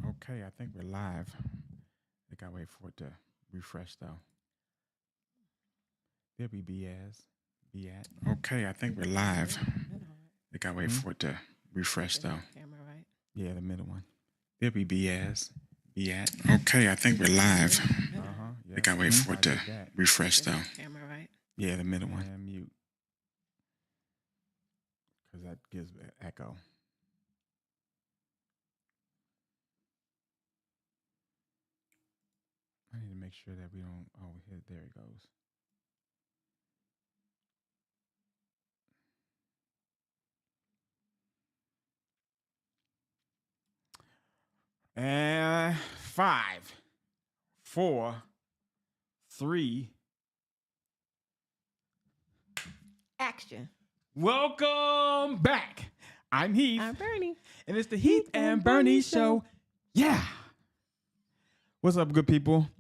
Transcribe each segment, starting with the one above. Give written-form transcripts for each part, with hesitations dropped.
Okay, I think we're live. I gotta wait for it to refresh though. There be BS. Be at. Okay, I think we're live. I gotta wait for it to refresh though. Camera, right? Yeah, the middle one. There be BS. Be at. Okay, I think we're live. I gotta wait for it to refresh though. Camera, right? Yeah, the middle one. And mute. Because that gives an echo. I need to make sure that we don't. Oh, here, there it goes. And 5, 4, 3. Action. Welcome back. I'm Heath. I'm Bernie. And it's the Heath and Bernie Show. Yeah. What's up, good people?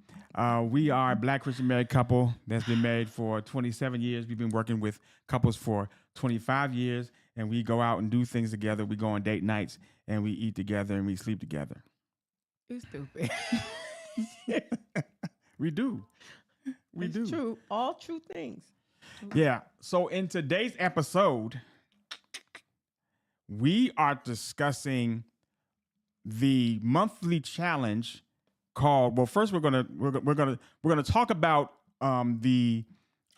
We are a Black Christian married couple that's been married for 27 years. We've been working with couples for 25 years, and we go out and do things together. We go on date nights, and we eat together, and we sleep together. You stupid. We do. We It's do. true. All true things. Yeah. So in today's episode, we are discussing the monthly challenge called. Well, first we're gonna talk about the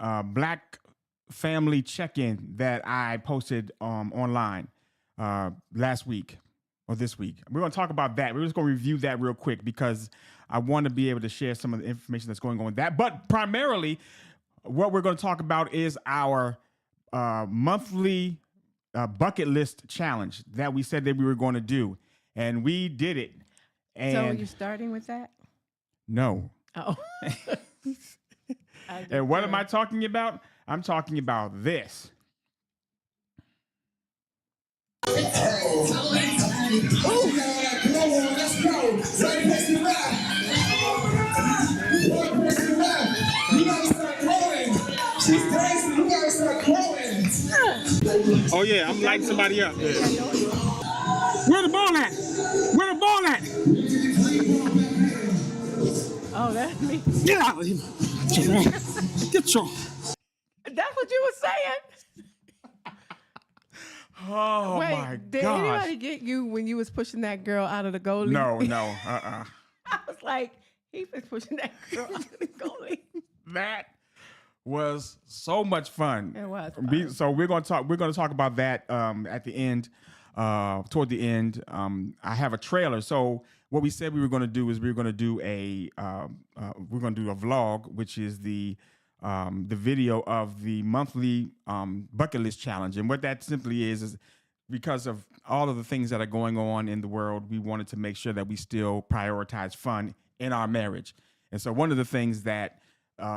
Black family check-in that I posted online last week or this week. We're gonna talk about that. We're just gonna review that real quick because I want to be able to share some of the information that's going on with that. But primarily, what we're going to talk about is our monthly bucket list challenge that we said that we were going to do, and we did it. And So you're starting with that? no. Oh. And what am I talking about? I'm talking about this. Oh yeah, I'm lighting somebody up. Yeah. Where the ball at? Where the ball at? Oh, that's me. Get out of here. Get your. That's what you were saying. Oh Wait, my did gosh. anybody get you when you was pushing that girl out of the goalie? No. I was like, he was pushing that girl out of the goalie. That was so much fun. It was fun. So we're gonna talk about that at the end, toward the end. I have a trailer. So what we said we were gonna do is we're gonna do a vlog, which is the video of the monthly bucket list challenge. And what that simply is because of all of the things that are going on in the world, we wanted to make sure that we still prioritize fun in our marriage. And so one of the things that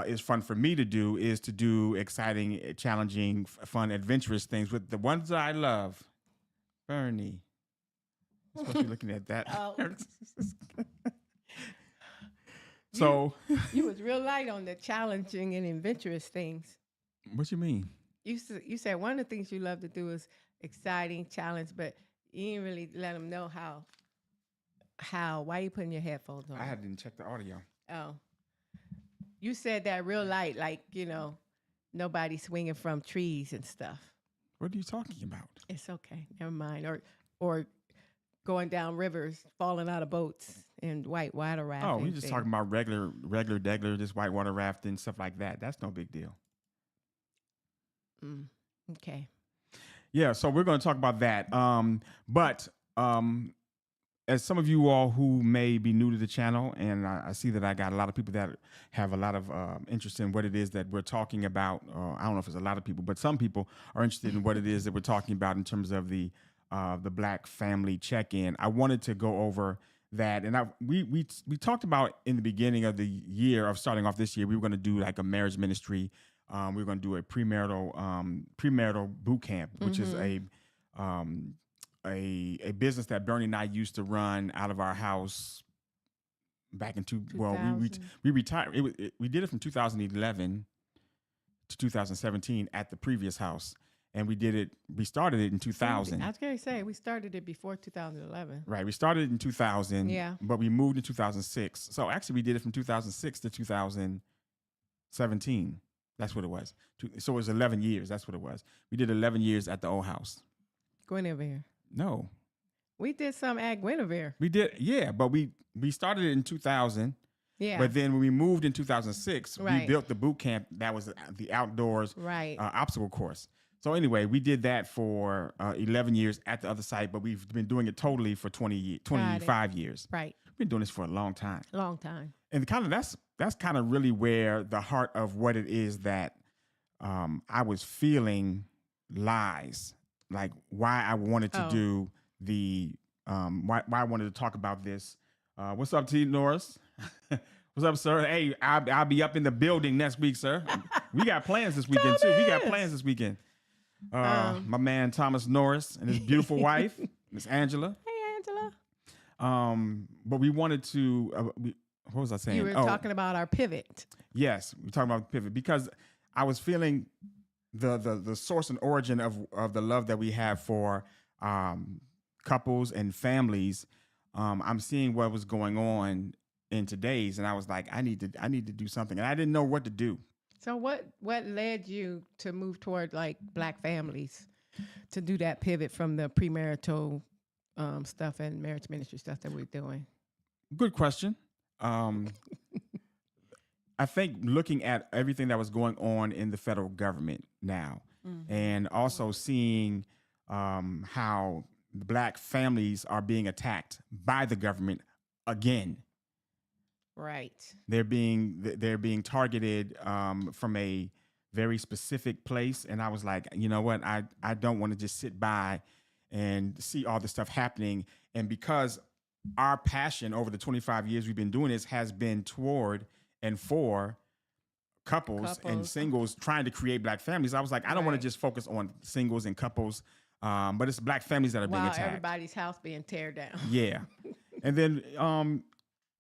is fun for me to do is to do exciting, challenging, fun, adventurous things with the ones that I love. Bernie. I'm supposed to be looking at that. Oh. So. You was real light on the challenging and adventurous things. What you mean? You said one of the things you love to do is exciting, challenge, but you didn't really let them know how. Why you putting your headphones on? I hadn't checked the audio. Oh. You said that real light, like, nobody swinging from trees and stuff. What are you talking about? It's okay. Never mind. Or going down rivers, falling out of boats and whitewater rafting. Oh, we just talking about regular degular, just whitewater rafting, stuff like that. That's no big deal. Okay. Yeah, so we're going to talk about that. But as some of you all who may be new to the channel, and I see that I got a lot of people that have a lot of interest in what it is that we're talking about. I don't know if it's a lot of people, but some people are interested in what it is that we're talking about in terms of the Black family check-in. I wanted to go over that, and we talked about in the beginning of the year of starting off this year, we were going to do like a marriage ministry. We were going to do a premarital boot camp, which is a business that Bernie and I used to run out of our house back in we retired. We did it from 2011 to 2017 at the previous house, and we started it in I 2000. was going to say we started it before 2011. Right. We started in 2000, Yeah. but we moved in 2006. So actually we did it from 2006 to 2017. That's what it was. So it was 11 years. That's what it was. We did 11 years at the old house. Guinevere. No, We did some at Guinevere. we did. Yeah, but we started it in 2000. Yeah. But then when we moved in 2006, we Right. built the boot camp that was the outdoors Right. obstacle course. So anyway, we did that for 11 years at the other site, but we've been doing it totally for 25 years. Right. We've been doing this for a long time. Long time. And kind of that's kind of really where the heart of what it is that I was feeling lies, like why I wanted to do the why I wanted to talk about this. What's up, T. Norris? What's up, sir? Hey, I'll be up in the building next week, sir. We got plans this weekend too. We got plans this weekend. My man Thomas Norris and his beautiful wife, Miss Angela. Hey, Angela. But we wanted to. What was I saying? You were talking about our pivot. Yes, we're talking about the pivot because I was feeling the source and origin of the love that we have for couples and families. I'm seeing what was going on in today's, and I was like, I need to do something, and I didn't know what to do. So what led you to move toward like Black families, to do that pivot from the premarital stuff and marriage ministry stuff that we're doing? Good question. I think looking at everything that was going on in the federal government now, and also seeing how Black families are being attacked by the government again. Right. They're being targeted from a very specific place, and I was like, you know what? I don't want to just sit by and see all this stuff happening. And because our passion over the 25 years we've been doing this has been toward and for couples and singles trying to create Black families, I was like, I don't want to just focus on singles and couples, but it's Black families that are being attacked. Everybody's house being teared down. Yeah. And then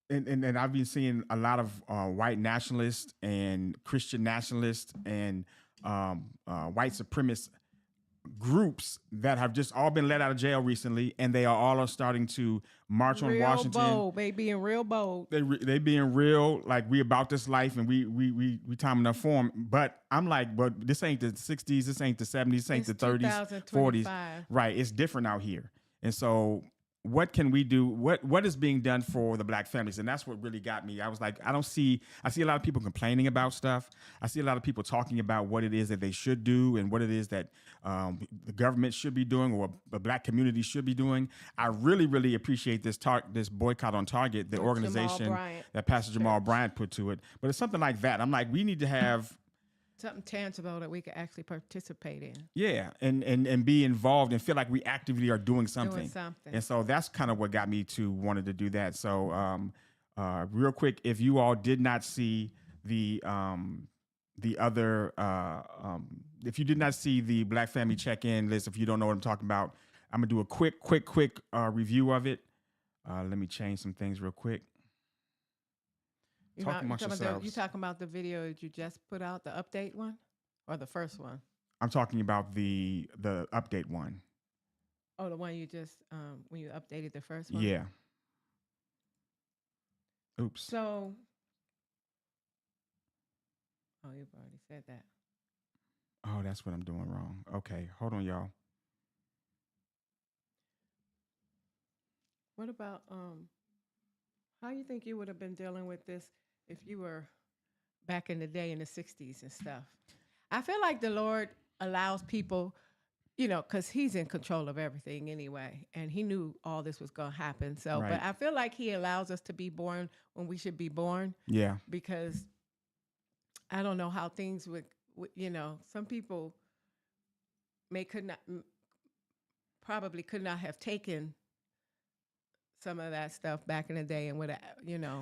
and I've been seeing a lot of white nationalists and Christian nationalists and white supremacist groups that have just all been let out of jail recently, and they are all starting to march on Washington. Bold. They being real bold. They being real, like we about this life, and we time enough for them. But I'm like, but this ain't the 60s, this ain't the 70s, this ain't the 30s, 40s. Right, it's different out here. And so what can we do? What is being done for the Black families? And that's what really got me. I was like, I see a lot of people complaining about stuff. I see a lot of people talking about what it is that they should do and what it is that the government should be doing or the Black community should be doing. I really, really appreciate this boycott on Target, the organization that Pastor Jamal Bryant put to it. But it's something like that. I'm like, we need to have something tangible that we could actually participate in. Yeah, and be involved and feel like we actively are doing something. And so that's kind of what got me to wanted to do that. So real quick, if you all did not see the other, if you did not see the Black Family Check-In list, if you don't know what I'm talking about, I'm gonna do a quick review of it. Let me change some things real quick. You talking about the video that you just put out, the update one, or the first one? I'm talking about the update one. Oh, the one you just when you updated the first one. Yeah. Oops. So, you've already said that. Oh, that's what I'm doing wrong. Okay, hold on, y'all. What about how you think you would have been dealing with this if you were back in the day in the 60s and stuff? I feel like the Lord allows people, because he's in control of everything anyway, and he knew all this was going to happen. So, right. But I feel like he allows us to be born when we should be born. Yeah. Because I don't know how things would some people probably could not have taken some of that stuff back in the day and would have,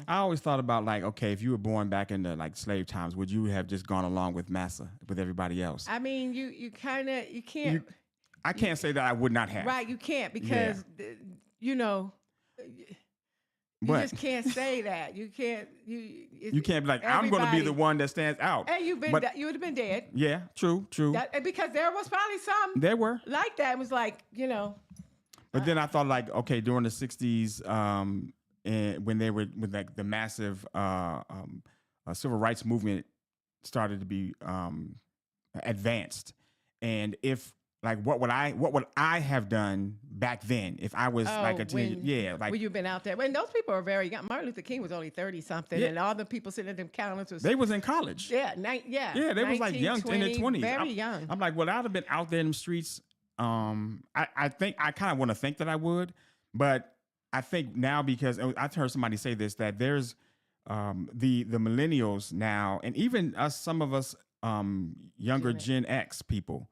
I always thought about like, okay, if you were born back in the like slave times, would you have just gone along with massa with everybody else? I mean, you can't. I can't say that I would not have. Right, you can't because, You But just can't say that. You can't. you can't be like, I'm going to be the one that stands out. And But you would have been dead. yeah, true. That, because there was probably some There were. like that. It was like, you know. But then I thought, like, okay, during the '60s, and when they were with like the massive civil rights movement started to be advanced, and if like what would I have done back then if I was like a teenager? Yeah, like when you've been out there. When those people are very young. Martin Luther King was only 30 something, Yeah. and all the people sitting at them counters was they was in college. yeah, They was like young in their 20s. very young. I'm like, well, I'd have been out there in the streets. I think I kind of want to think that I would, but I think now because I've heard somebody say this that there's the millennials now, and even us, some of us younger Gen X people,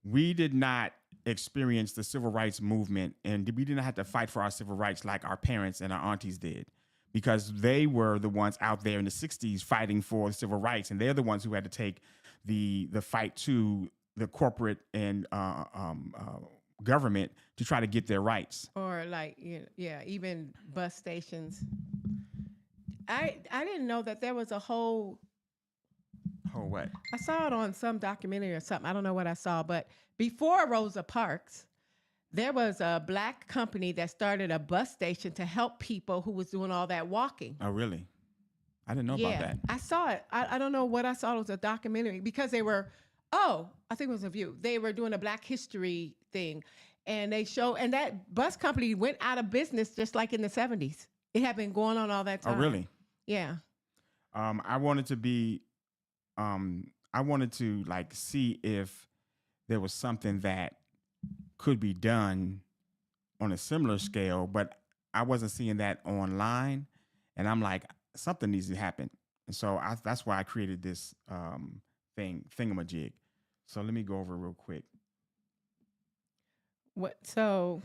we did not experience the civil rights movement, and we didn't have to fight for our civil rights like our parents and our aunties did, because they were the ones out there in the '60s fighting for civil rights, and they're the ones who had to take the fight to the corporate and government to try to get their rights. Or like, you know, yeah, even bus stations. I didn't know that there was a whole. Oh, what? I saw it on some documentary or something. I don't know what I saw, but before Rosa Parks, there was a black company that started a bus station to help people who was doing all that walking. Oh, really? I didn't know about that. I saw it. I don't know what I saw. It was a documentary because they were, I think it was a View. They were doing a Black History thing, and they show, and that bus company went out of business just like in the 70s. It had been going on all that time. Oh, really? Yeah. I wanted to be, I wanted to like see if there was something that could be done on a similar scale, but I wasn't seeing that online, and I'm like, something needs to happen, and so that's why I created this thingamajig. So let me go over real quick. What? So.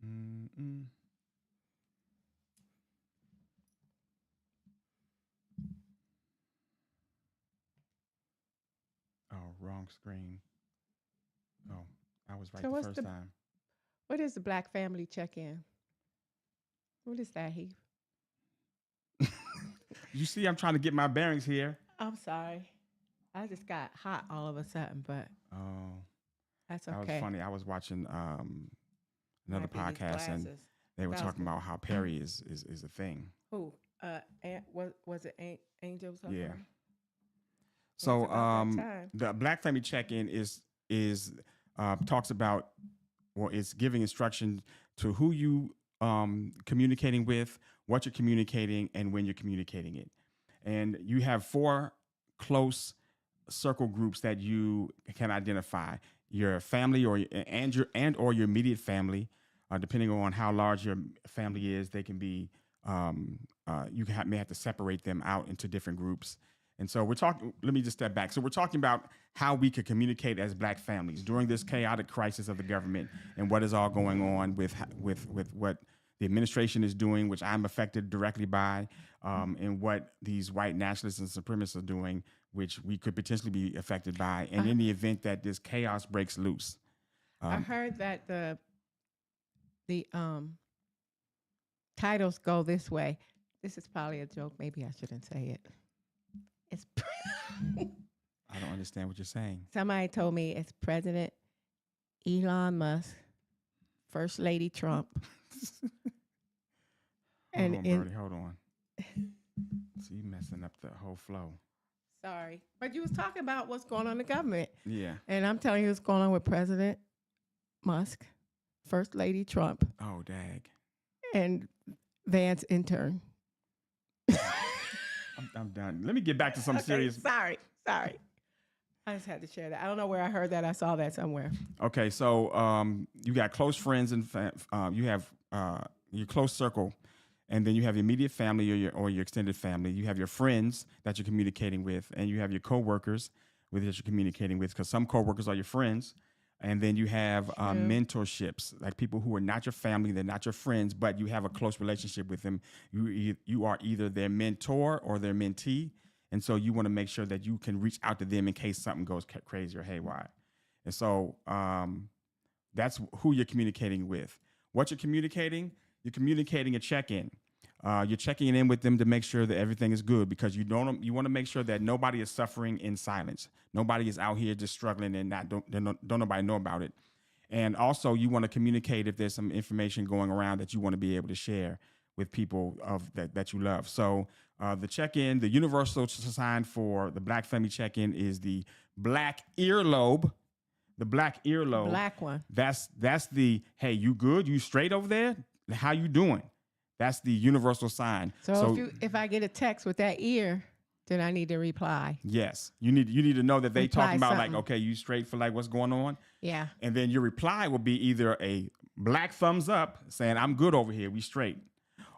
Mm-mm. Oh, wrong screen. Oh, I was right So the what's first the- time. What is the Black Family Check-in? What is that, Heath? You see, I'm trying to get my bearings here. I'm sorry. I just got hot all of a sudden, but Oh, that's that okay. was funny. I was watching another Might be these podcast, and glasses. they were That was talking good. about how Perry is a thing. Who? Was it Angel? was talking Yeah. about? So about that time. the Black Family Check-in is talks about, well, it's giving instruction to who you communicating with, what you're communicating, and when you're communicating it. And you have 4 close circle groups that you can identify: your family, or your immediate family. Depending on how large your family is, they can be may have to separate them out into different groups. And so we're talking. Let me just step back. So we're talking about how we could communicate as Black families during this chaotic crisis of the government and what is all going on with what the administration is doing, which I'm affected directly by, and what these white nationalists and supremacists are doing, which we could potentially be affected by. And in the event that this chaos breaks loose, I heard that the titles go this way. This is probably a joke. Maybe I shouldn't say it. It's I don't understand what you're saying. somebody told me it's President Elon Musk, First Lady Trump, Hold on, Birdie, hold on. So you messing up the whole flow. sorry, but you was talking about what's going on in the government, Yeah. and I'm telling you what's going on with President Musk, First Lady Trump, Oh, dag. and Vance intern. I'm done. Let me get back to some serious. Sorry. I just had to share that. I don't know where I heard that. I saw that somewhere. Okay, so you got close friends and you have your close circle, and then you have your immediate family or your extended family. You have your friends that you're communicating with, and you have your coworkers that you're communicating with, because some coworkers are your friends. And then you have mentorships, like people who are not your family, they're not your friends, but you have a close relationship with them. You are either their mentor or their mentee, and so you want to make sure that you can reach out to them in case something goes crazy or haywire. And so That's who you're communicating with. What you're communicating a check-in. You're checking in with them to make sure that everything is good, because you want to make sure that nobody is suffering in silence. Nobody is out here just struggling and don't nobody know about it. And also, you want to communicate if there's some information going around that you want to be able to share with people that you love. So the check-in, the universal sign for the Black family check-in is the black earlobe. The black earlobe. Black one. That's the, hey, you good? You straight over there? How you doing? That's the universal sign. So if I get a text with that ear, then I need to reply. Yes, you need to know that they Reply talking about something. like, okay, you straight for like what's going on, Yeah. and then your reply will be either a black thumbs up saying I'm good over here, we straight,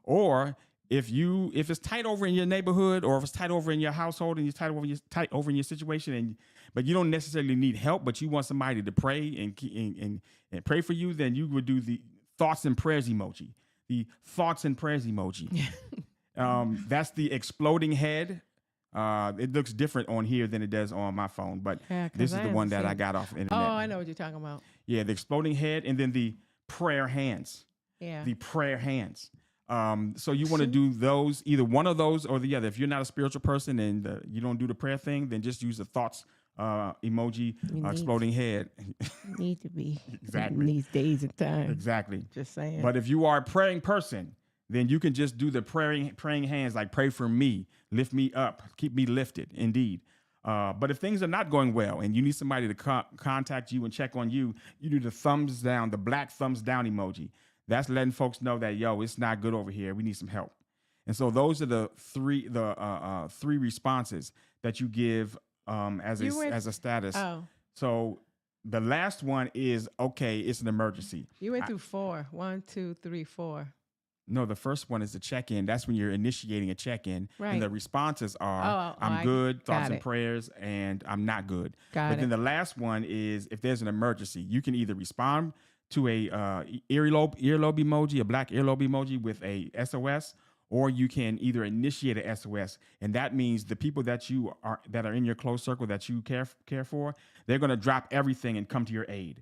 or if it's tight over in your neighborhood, or if it's tight over in your household and you're tight over in your situation, but you don't necessarily need help, but you want somebody to pray and pray for you, then you would do the thoughts and prayers emoji. The thoughts and prayers emoji. That's the exploding head. It looks different on here than it does on my phone, but Yeah, 'cause this is I the one that I haven't got off the Oh, internet. I know what you're talking about. Yeah, the exploding head, and then the prayer hands. Yeah. The prayer hands. So you want to do those, either one of those or the other. If you're not a spiritual person and you don't do the prayer thing, then just use the thoughts emoji, exploding head. Need to be Exactly. in these days and times. Exactly. Just saying. But if you are a praying person, then you can just do the praying hands, like pray for me, lift me up, keep me lifted, indeed. But if things are not going well and you need somebody to contact you and check on you, you do the thumbs down, the black thumbs down emoji. That's letting folks know that, yo, it's not good over here. We need some help. And so those are the three responses that you give as a status. Oh, So the last one is, okay, it's an emergency. you went through 4. 1, 2, 3, 4. No, the first one is the check-in. That's when you're initiating a check-in. Right. And the responses are, Oh, I'm good, thoughts got and it. prayers, and I'm not good. Got But it. then the last one is, if there's an emergency, you can either respond to a earlobe emoji, a black earlobe emoji with a SOS, or you can either initiate a SOS, and that means the people that are in your close circle that you care for, they're going to drop everything and come to your aid.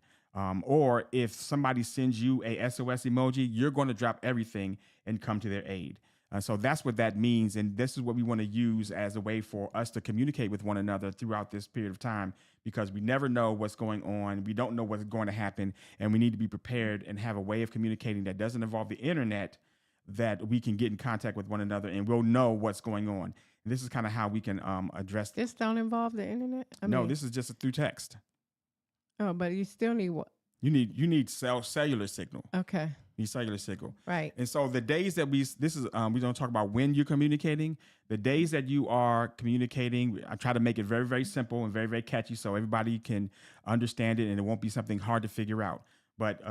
Or if somebody sends you a SOS emoji, you're going to drop everything and come to their aid. So that's what that means. And this is what we want to use as a way for us to communicate with one another throughout this period of time, because we never know what's going on. We don't know what's going to happen. And we need to be prepared and have a way of communicating that doesn't involve the internet, that we can get in contact with one another and we'll know what's going on. And this is kind of how we can address This don't involve the internet? this is just through text. Oh, but you still need what? You need cellular signal. Okay. You need cellular signal. Right. And so the days that we're going to talk about when you're communicating. The days that you are communicating, I try to make it very, very simple and very, very catchy so everybody can understand it and it won't be something hard to figure out. But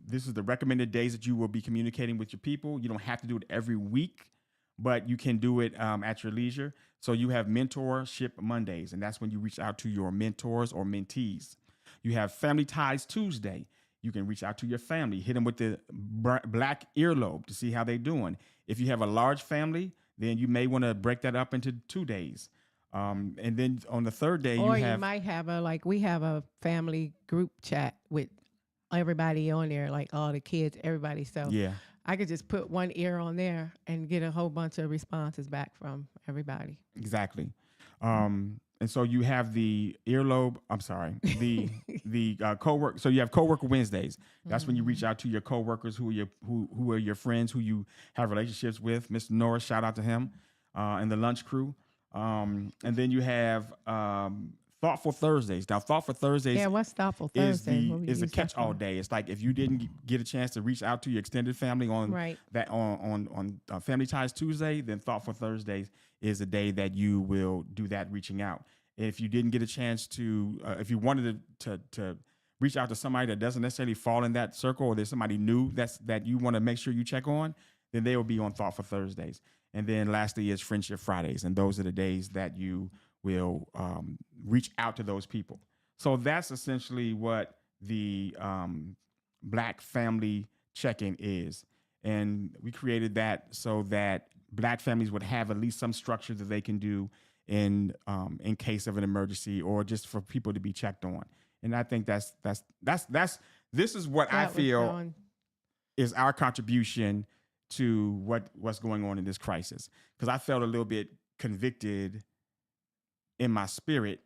this is the recommended days that you will be communicating with your people. You don't have to do it every week, but you can do it at your leisure. So you have Mentorship Mondays, and that's when you reach out to your mentors or mentees. You have Family Ties Tuesday. You can reach out to your family, hit them with the black earlobe to see how they're doing. If you have a large family, then you may want to break that up into 2 days. And then on the third day, Or you have you might have we have a family group chat with everybody on there, like all the kids, everybody. So yeah. I could just put one ear on there and get a whole bunch of responses back from everybody. Exactly. And so you have the earlobe. I'm sorry, the coworker. So you have coworker Wednesdays. That's when you reach out to your coworkers who are your friends, who you have relationships with. Mr. Norris, shout out to him, and the lunch crew. And then you have Thoughtful Thursdays. Now, Thoughtful Thursdays. Yeah, what's Thoughtful is Thursday? the What we is a use that catch-all for? day. It's like if you didn't get a chance to reach out to your extended family on Right. that on Family Ties Tuesday, then Thoughtful Thursdays is a day that you will do that reaching out. If you didn't get a chance to, if you wanted to reach out to somebody that doesn't necessarily fall in that circle, or there's somebody new that you want to make sure you check on, then they will be on Thoughtful Thursdays. And then lastly is Friendship Fridays, and those are the days that you will reach out to those people. So that's essentially what the Black family check-in is. And we created that so that Black families would have at least some structure that they can do in case of an emergency, or just for people to be checked on. And I think that's this is what I That was feel going- is our contribution to what's going on in this crisis. Because I felt a little bit convicted in my spirit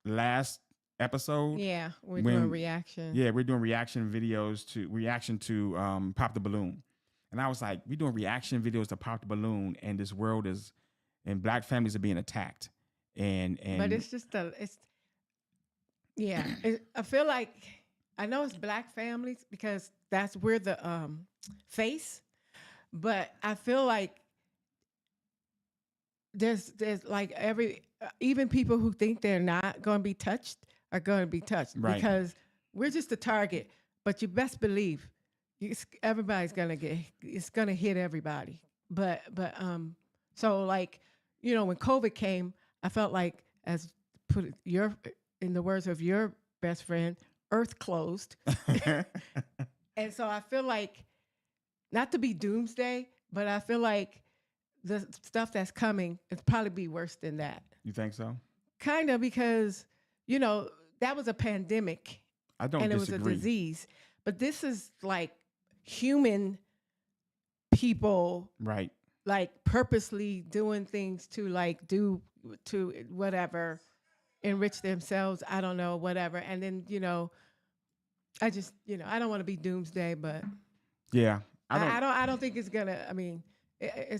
last episode. Yeah, we're when- doing reaction. Yeah, we're doing reaction to Pop the Balloon. And I was like, we're doing reaction videos to Pop the Balloon, and this world is, and Black families are being attacked. And But it's just I feel like I know it's Black families because we're the face, but I feel like there's like even people who think they're not going to be touched are going to be touched Right. because we're just the target. But you best believe everybody's gonna it's gonna hit everybody. But so like, you know, when COVID came, I felt like, as in the words of your best friend, earth closed. And so I feel like, not to be doomsday, but I feel like the stuff that's coming is probably be worse than that. You think so? Kind of, because, you know, that was a pandemic I don't and it disagree. was a disease. But this is like human people Right. like purposely doing things to whatever, enrich themselves. I don't know, whatever. And then, you know, I just, you know, I don't want to be doomsday, but Yeah. I don't think it's gonna. I mean, I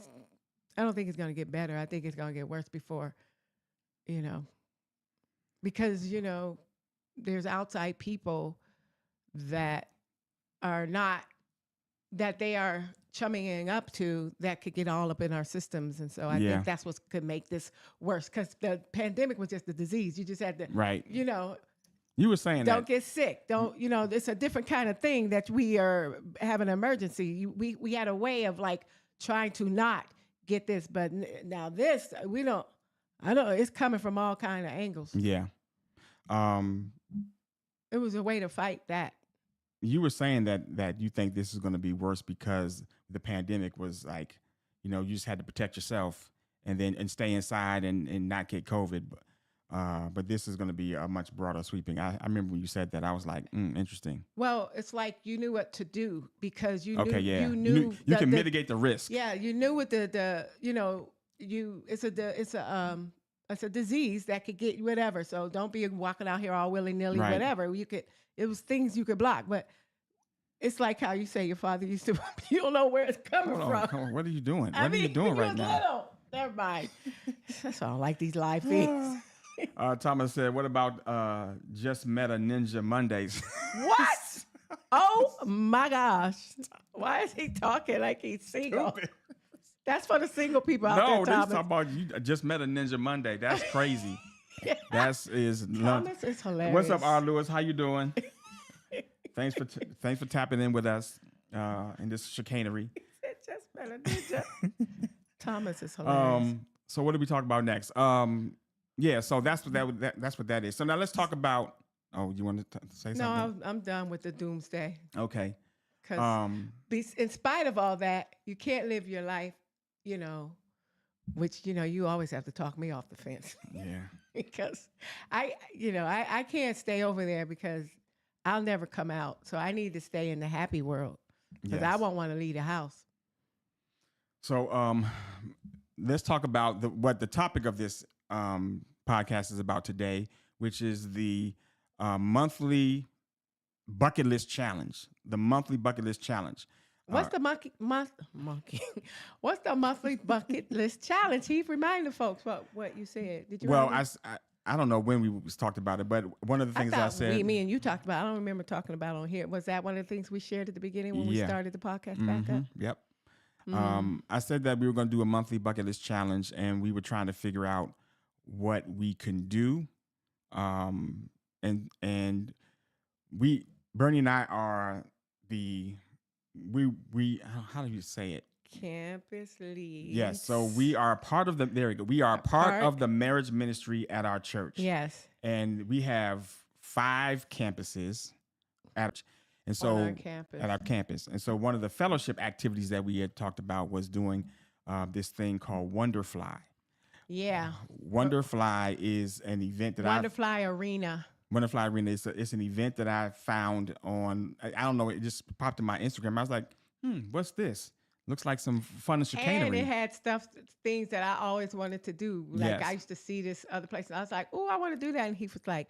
don't think it's gonna get better. I think it's gonna get worse before, you know, because, you know, there's outside people that they are chumming up to that could get all up in our systems, and so I Yeah. think that's what could make this worse. Because the pandemic was just a disease. You just had to, Right. you know, You were saying don't that. get sick. Don't, you know, it's a different kind of thing that we have an emergency. We had a way of like trying to not get this, but now this, we don't, I don't know, it's coming from all kind of angles. Yeah. It was a way to fight that. You were saying that you think this is going to be worse because the pandemic was like, you know, you just had to protect yourself and stay inside and not get COVID. But this is going to be a much broader sweeping. I remember when you said that, I was like, interesting. Well, it's like you knew what to do because you Okay, knew, yeah. you knew You can mitigate the risk. Yeah, you knew what the you know, it's a disease that could get you whatever. So don't be walking out here all willy nilly, Right. whatever. It was things you could block, but it's like how you say your father used to. You don't know where it's coming Hold from. on, come on. What are you doing? I What are you mean, doing when right was now? little. Never mind. That's why I don't like these live things. Thomas said, "What about just met a Ninja Mondays?" What? Oh my gosh! Why is he talking like he's single? Stupid. That's for the single people out No, there, this Thomas. talking about you just met a Ninja Monday. That's crazy. Thomas Thomas is hilarious. What's up, R. Lewis? How you doing? Thanks for tapping in with us in this chicanery. It just met a ninja. Thomas is hilarious. So what do we talk about next? Yeah, so that's what that is. So now let's talk about. Oh, you want to say No, something? I'm done with the doomsday. Okay. Because in spite of all that, you can't live your life, you know, which, you know, you always have to talk me off the fence. Yeah. Because I can't stay over there because I'll never come out. So I need to stay in the happy world because I Yes. won't want to leave the house. So let's talk about what the topic of this podcast is about today, which is the monthly bucket list challenge. The monthly bucket list challenge. What's the monkey? What's the monthly bucket list challenge? He reminded folks what you said. Did you? Well, remember? I don't know when we talked about it, but one of the things I thought said. me and you talked about. I don't remember talking about it on here. Was that one of the things we shared at the beginning when we Yeah. started the podcast back up? Yep. I said that we were going to do a monthly bucket list challenge, and we were trying to figure out what we can do. And Bernie and I are how do you say it? Campus leads. Yes. So we are part of there we go. We are part of the marriage ministry at our church. Yes. And we have 5 campuses and so On our campus. at our campus. And so one of the fellowship activities that we had talked about was doing this thing called Wonderfly. Yeah. Wonderfly is an event that Wonderfly Arena. Butterfly Arena. It's an event that I found on. I don't know. It just popped in my Instagram. I was like, what's this? Looks like some fun and And chicanery. it had things that I always wanted to do. Like I Yes. used to see this other place, and I was like, "Oh, I want to do that." And he was like,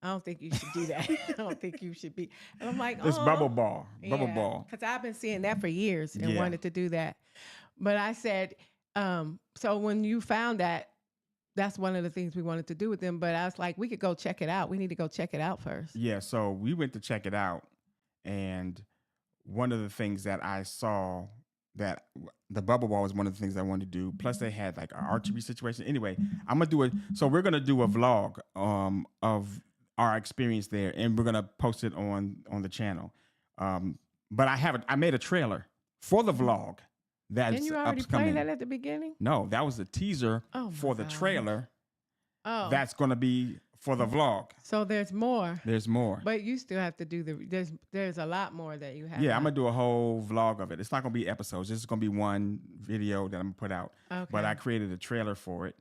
"I don't think you should do that. I don't think you should be." And I'm like, It's "Oh, bubble yeah," ball. because I've been seeing that for years and Yeah. wanted to do that. But I said, so when you found that, that's one of the things we wanted to do with them. But I was like, we could go check it out. We need to go check it out first. Yeah. So we went to check it out, and one of the things that I saw that the bubble ball was one of the things I wanted to do. Plus, they had like an archery situation. Anyway, I'm gonna do it. So we're gonna do a vlog of our experience there, and we're gonna post it on the channel. But I made a trailer for the vlog. That's Didn't you already play upcoming. that at the beginning? No, that was the teaser Oh, my for the God. trailer. Oh, That's gonna be for the vlog. so there's more. There's more. But you still have to do there's a lot more that you have. Yeah, I'm not- gonna do a whole vlog of it. It's not gonna be episodes. This is gonna be one video that I'm gonna put out. Okay. But I created a trailer for it,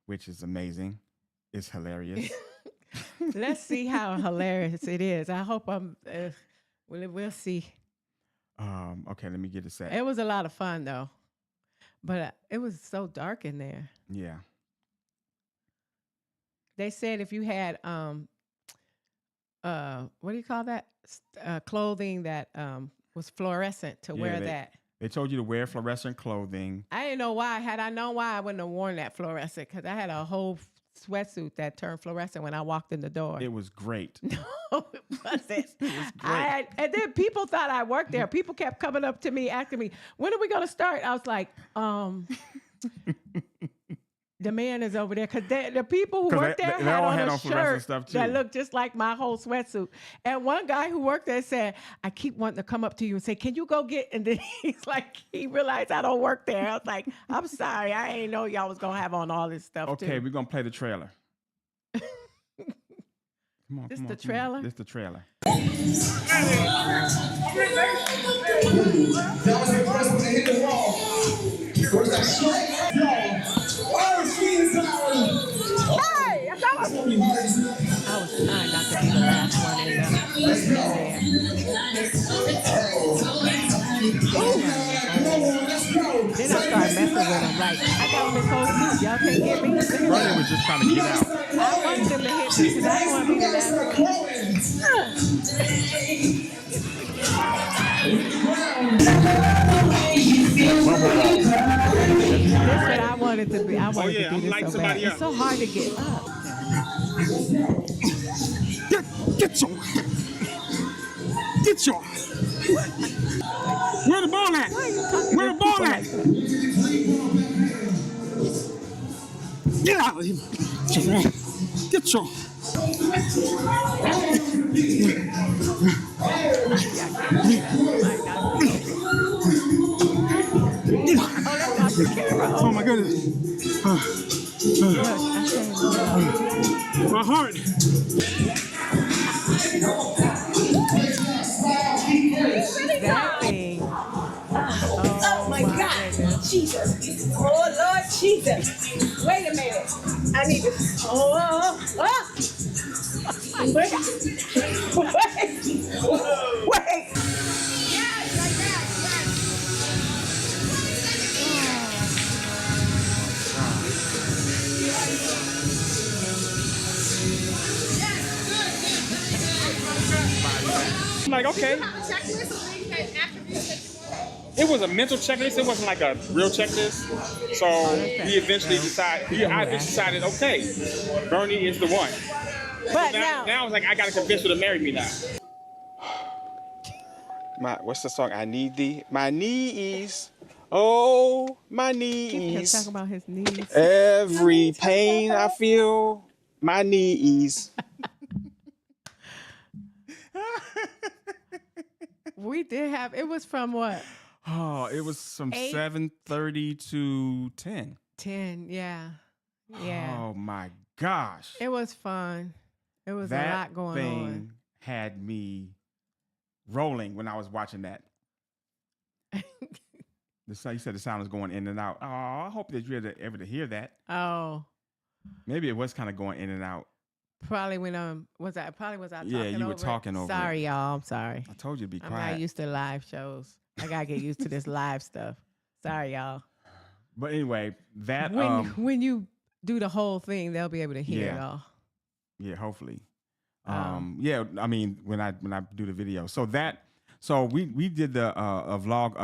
which is amazing. It's hilarious. Let's see how hilarious it is. I hope we'll see. Okay, let me get it set. It was a lot of fun though, but it was so dark in there. Yeah. They said if you had what do you call that? Clothing that was fluorescent to Yeah, wear that. They told you to wear fluorescent clothing. I didn't know why. Had I known why, I wouldn't have worn that fluorescent because I had a whole sweatsuit that turned fluorescent when I walked in the door. It was great. No, it wasn't. was great. And then people thought I worked there. People kept coming up to me asking me, "When are we going to start?" I was like, the man is over there because the people who 'Cause worked they there all had had on on a fluorescent shirt stuff, that too. looked just like my whole sweatsuit. And one guy who worked there said, "I keep wanting to come up to you and say, 'Can you go get?'" And then he's like, he realized I don't work there. I was like, "I'm sorry, I ain't know y'all was gonna have on all this stuff Okay, too." we're gonna play the trailer. Come on, This come the on, come on. trailer? This the trailer. That was the first one to hit the wall. Was that straight? No. Oh, she's hey, I thought I was trying not to be the last one in there. Let's go. Then I started messing with him. Like, I got this whole suit. Y'all can't get me. Brother was just trying to get out. I wanted them to hit me because I didn't want to be the last one. That's what I wanted to be. I wanted yeah, to I'm do this lighting so bad. somebody It's up. so hard to get up. Get your. Where the ball at? Why are you talking Where to the ball people at? like that? Get out of here. Get your. Oh my goodness. Look, I can't. My heart. That thing. Oh my God. goodness. Jesus. Oh Lord Jesus. Wait a minute. I need to. Wait. Wait. Yes, like that. Yes. I'm like, okay. Checklist of things that attributes that you want. It was a mental checklist. It wasn't like a real checklist. So he eventually decided. I eventually decided, okay, Bernie is the one. But Now I was like, I gotta convince her to marry me now. What's the song? I need thee. My knees. Oh, my he kept knees. talking about his knees. Every pain I feel, my knees. We did have. It was from what? Oh, it was from 8. 7:30 to 10. 10. Yeah. Yeah. Oh my gosh. It was fun. It was That a lot going thing on. had me rolling when I was watching that. You said the sound was going in and out. Oh, I hope that you're ever to hear that. Oh. Maybe it was kind of going in and out. Probably when was I talking Yeah, you were over it? talking over it. Sorry, y'all. I'm sorry. I told you to be I'm quiet. not used to live shows. I gotta get used to this live stuff. Sorry, y'all. But anyway, that When you do the whole thing, they'll be able to hear it Yeah. all. yeah, hopefully. Oh. Yeah, I mean when I do the video. So we did the a vlog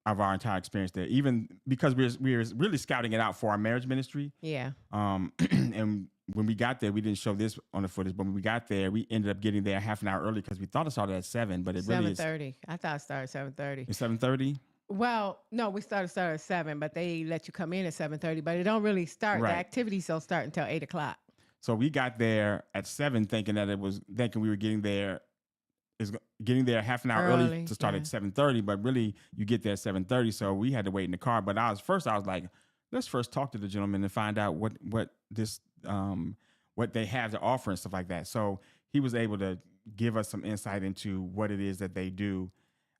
of our entire experience there, even because we were really scouting it out for our marriage ministry. Yeah. And when we got there, we didn't show this on the footage, but when we got there, we ended up getting there half an hour early because we thought it started at 7, but it really is 7:30. I thought it started 7:30. it's 7:30. Well, no, we started at 7, but they let you come in at 7:30. But it don't really start. Right. The activities don't start until 8 o'clock. So we got there at 7, thinking we were getting there half an hour early Early, to start yeah. at 7:30, but really you get there at 7:30. So we had to wait in the car. But I was like, let's first talk to the gentleman and find out what they have to offer and stuff like that. So he was able to give us some insight into what it is that they do.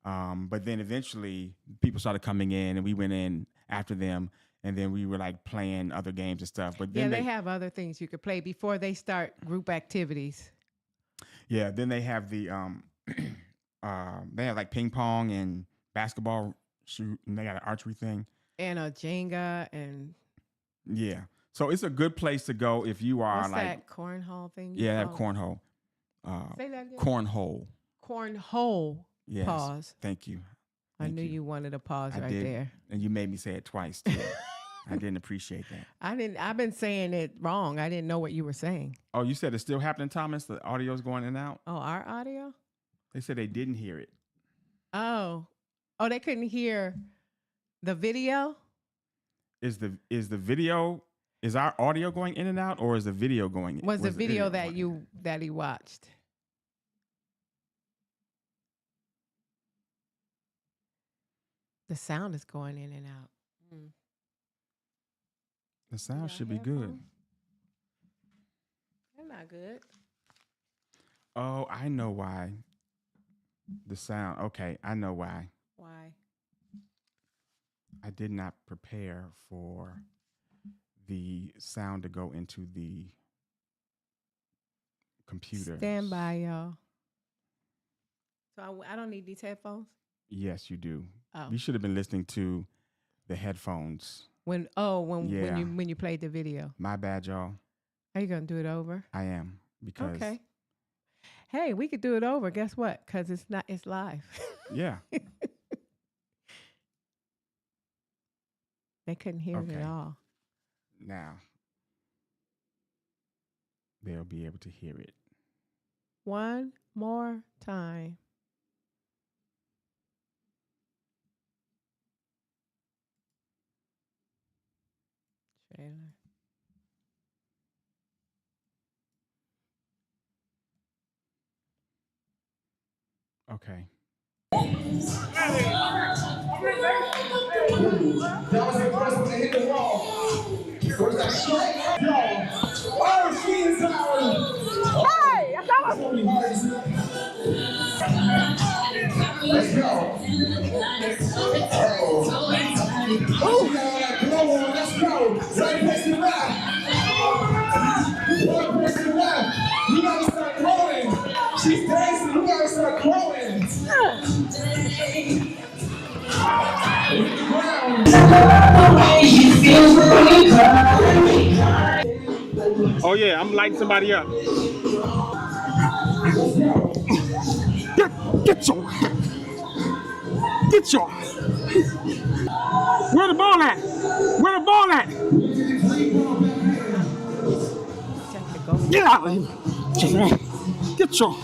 But then eventually people started coming in and we went in after them. And then we were like playing other games and stuff. But then Yeah, they have other things you could play before they start group activities. Yeah, then they have the they have like ping pong and basketball shoot, and they got an archery thing. And a Jenga and Yeah, so it's a good place to go if you are what's like that cornhole thing? you yeah, they have call it? cornhole, Say that again. cornhole. Cornhole. Yes, Pause. Thank you. I Thank knew you wanted a pause I right did, there. and you made me say it twice too. I didn't appreciate that. I've been saying it wrong. I didn't know what you were saying. Oh, you said it's still happening, Thomas? The audio's going in and out? Oh, our audio? They said they didn't hear it. Oh, they couldn't hear the video? Is the video, is our audio going in and out, or is the video going in? Was the video going that he watched? The sound is going in and out. The sound Yeah, should be good. headphones? They're not good. Oh, I know why. The sound. Okay, I know why. Why? I did not prepare for the sound to go into the computer. Stand by, y'all. So I don't need these headphones? Yes, you do. Oh. You should have been listening to the headphones. When Yeah. you played the video. My bad, y'all. Are you gonna do it over? I am because Okay. Hey, we could do it over. Guess what? Because it's live. yeah. They couldn't hear it Okay. at all. Now they'll be able to hear it. One more time. Trailer. Okay. That was the first one to hit the wall. Where's that straight? Y'all. Oh, she's out. Hey, I got it. Let's go. Oh, glow on. Let's go. Right place to left. Right place to left. You gotta start growing. She's dancing. You gotta start growing. Oh yeah, I'm lighting somebody up. Get your. Where the ball at? Where the ball at? Check the go. Get out of here. Get your.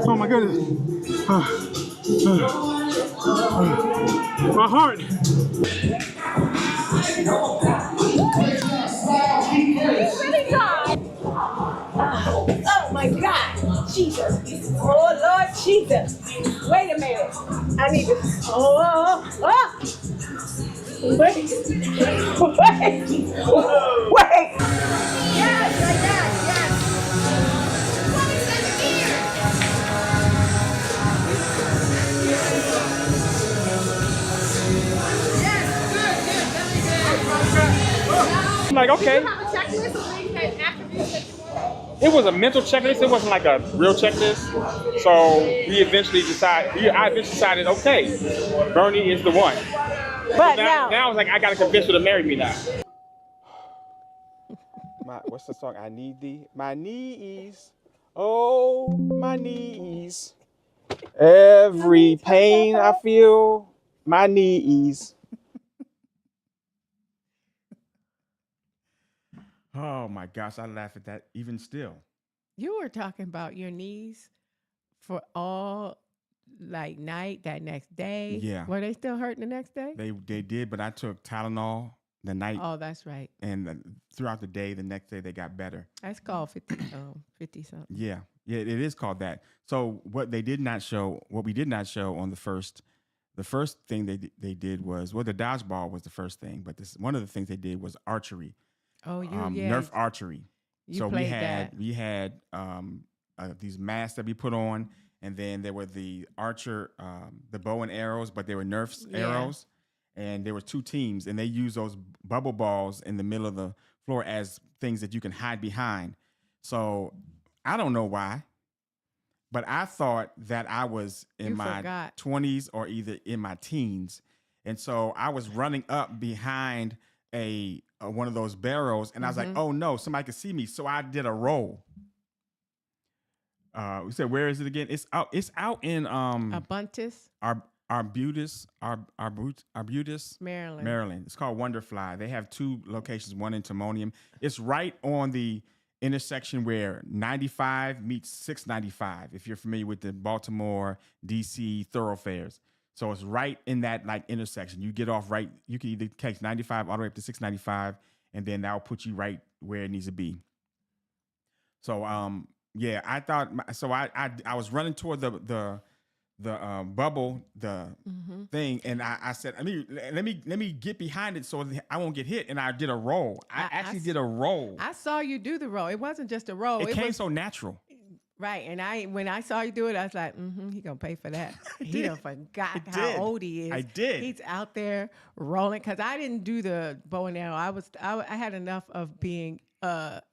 Oh my goodness. My heart. Oh my God, Jesus. Oh Lord Jesus. Wait a minute. I need to. Wait. Yes, like that. Yes. like, okay. Did you have a checklist of things that attributes that you wanted? It was a mental checklist. It wasn't like a real checklist. So we eventually decided. I eventually decided, okay, Bernie is the one. But Now it's like I gotta convince her to marry me now. What's the song? I need thee. My knees. Oh, my knees. Every pain I feel, my knees. Oh my gosh, I laugh at that even still. You were talking about your knees for all like night that next day. Yeah. Were they still hurting the next day? They did, but I took Tylenol the night Oh, that's right. and throughout the day. The next day they got better. That's called 50 something. Yeah, it is called that. So what we did not show on the first thing they did was, well, the dodgeball was the first thing, but one of the things they did was archery, Oh, you Nerf archery. you So played that. we had these masks that we put on, and then there were the the bow and arrows, but they were Nerf's Yeah. arrows, and there were two teams, and they used those bubble balls in the middle of the floor as things that you can hide behind. So I don't know why, but I thought that I was in You my forgot. 20s or either in my teens, and so I was running up behind one of those barrels, and I was like, "Oh no, somebody could see me!" So I did a roll. We said, "Where is it again?" It's out. It's out in Abuntis, Arbutus, Maryland. Maryland. It's called Wonderfly. They have two locations, one in Timonium. It's right on the intersection where 95 meets 695, if you're familiar with the Baltimore, DC thoroughfares. So it's right in that like intersection. You get off right, you can either catch 95 all the way up to 695, and then that'll put you right where it needs to be. So yeah, I thought I was running toward the bubble, thing, and I said, let me get behind it so that I won't get hit, and I did a roll. I actually did a roll. I saw you do the roll. It wasn't just a roll. It came was so natural. right. And when I saw you do it, I was like, he gonna pay for that. He done forgot I how did. old he is. I did. He's out there rolling because I didn't do the bow and arrow. I had enough of being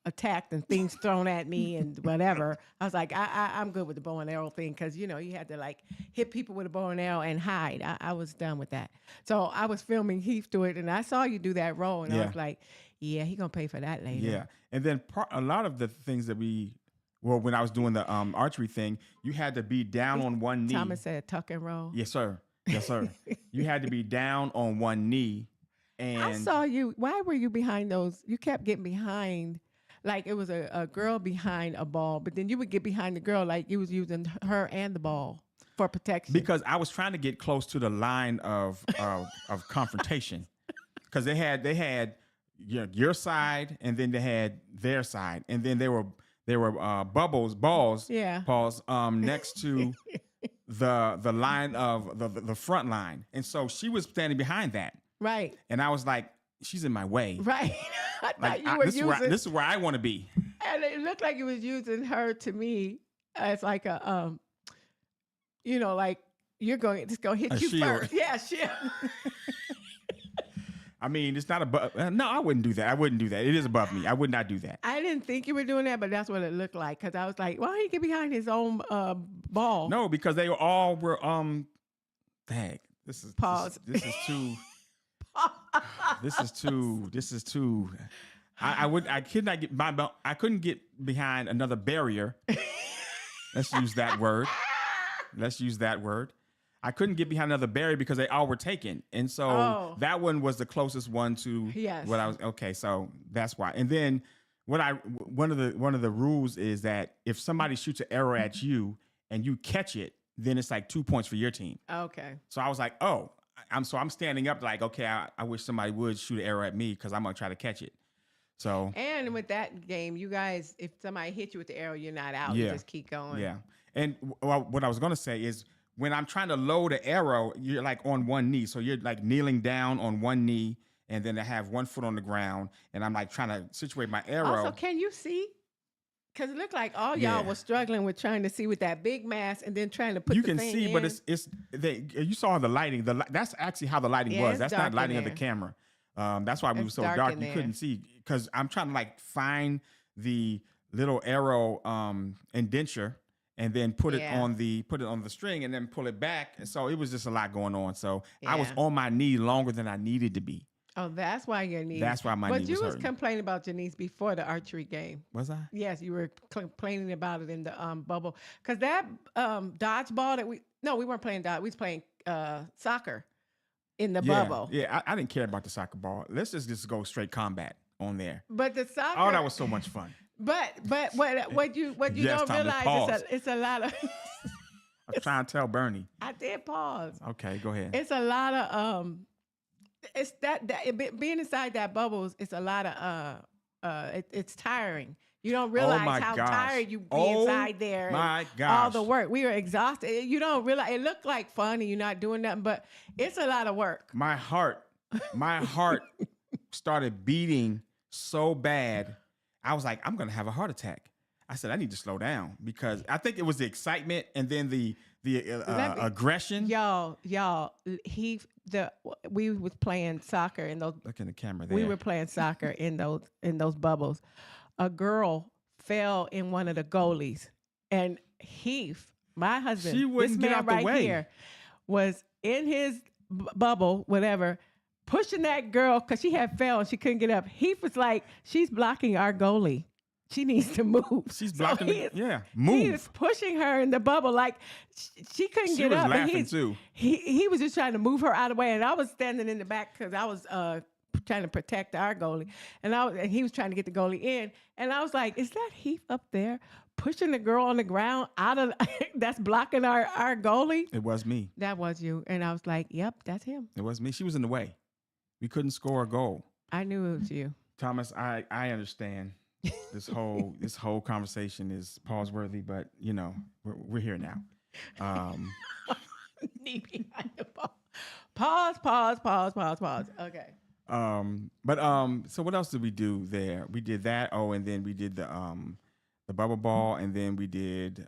attacked and things thrown at me and whatever. I was like, I'm good with the bow and arrow thing because you had to like hit people with a bow and arrow and hide. I was done with that. So I was filming Heath do it, and I saw you do that roll, and I was like, yeah, he gonna pay for that later. Yeah, and then a lot of the things that when I was doing the archery thing, you had to be down on one knee. Thomas said tuck and roll. Yes, sir. Yes, sir. You had to be down on one knee. And I saw you. Why were you behind those? You kept getting behind, like it was a girl behind a ball, but then you would get behind the girl like you was using her and the ball for protection. because I was trying to get close to the line of confrontation, because they had your side, and then they had their side, and then there were balls Yeah. Paul's next to the line of the front line, and so she was standing behind that, Right. and I was like, she's in my way. Right. I thought Like you were this using, is where I want to be. and it looked like you was using her to me as like a like it's gonna hit A you shield. first. Yeah, shield. I mean, it's not no, I wouldn't do that. I wouldn't do that. It is above me. I would not do that. I didn't think you were doing that, but that's what it looked like. Because I was like, why don't he get behind his own ball? No, because they all were dang. This is Pause. This is too. This is too. I could not get I couldn't get behind another barrier. Let's use that word. I couldn't get behind another barrier because they all were taken, and so that one was the closest one to Yes. what I was. Okay, so that's why. And then one of the rules is that if somebody shoots an arrow at you and you catch it, then it's like 2 points for your team. Okay. So I was like, I'm standing up like, okay, I wish somebody would shoot an arrow at me because I'm gonna try to catch it. So And with that game, you guys, if somebody hit you with the arrow, you're not out. You Yeah. just keep going. yeah. And what I was gonna say is, when I'm trying to load an arrow, you're like on one knee. So you're like kneeling down on one knee, and then I have one foot on the ground, and I'm like trying to situate my arrow. Also, can you see? Because it looked like all y'all Yeah. were struggling with trying to see with that big mask and then trying to put You the can thing see, in. but you saw the lighting. That's actually how the lighting Yeah, was. it's That's dark not in lighting of the there. camera. That's why we were It's so dark dark in you there. couldn't see, because I'm trying to like find the little arrow indenture and then put it Yeah. on the string and then pull it back. And so it was just a lot going on. So I was Yeah. on my knee longer than I needed to be. Oh, that's why your knee. That's why my But knee you was was hurting. complaining about your knees before the archery game. Was I? Yes, you were complaining about it in the bubble because that dodgeball that we weren't playing dodge. We was playing soccer in the Yeah, bubble. yeah. I didn't care about the soccer ball. Let's just go straight combat on there. But the soccer. Oh, that was so much fun. But what you Yes, don't Thomas, realize pause. it's a lot of. I was trying to tell Bernie. I did pause. Okay, go ahead. It's a lot of it's being inside that bubbles. It's a lot of it's tiring. You don't realize my how gosh. tired you be Oh inside there. and my all the gosh. work. We were exhausted. You don't realize it looked like fun and you're not doing nothing, but it's a lot of work. My heart started beating so bad. I was like, I'm gonna have a heart attack. I said, I need to slow down because I think it was the excitement and then the Let me- aggression. Y'all, we was playing soccer in those. Look in the camera there. We were playing soccer in those bubbles. A girl fell in one of the goalies, and Heath, my husband, She this wouldn't get man out the right way. here, was in his bubble, whatever, pushing that girl because she had fell and she couldn't get up. Heath was like, "She's blocking our goalie. She needs to move." She's So blocking. he is- Yeah, He move. was pushing her in the bubble like she couldn't She get was up. and laughing too. He was just trying to move her out of the way, and I was standing in the back because I was trying to protect our goalie, and he was trying to get the goalie in, and I was like, "Is that Heath up there pushing the girl on the ground out of that's blocking our goalie?" It was me. That was you, and I was like, "Yep, that's him." It was me. She was in the way. We couldn't score a goal. I knew it was you. Thomas, I understand. This whole conversation is pause worthy, but you know we're here now. Knee behind the ball. Pause. Okay. So what else did we do there? We did that. Oh, and then we did the bubble ball, and then we did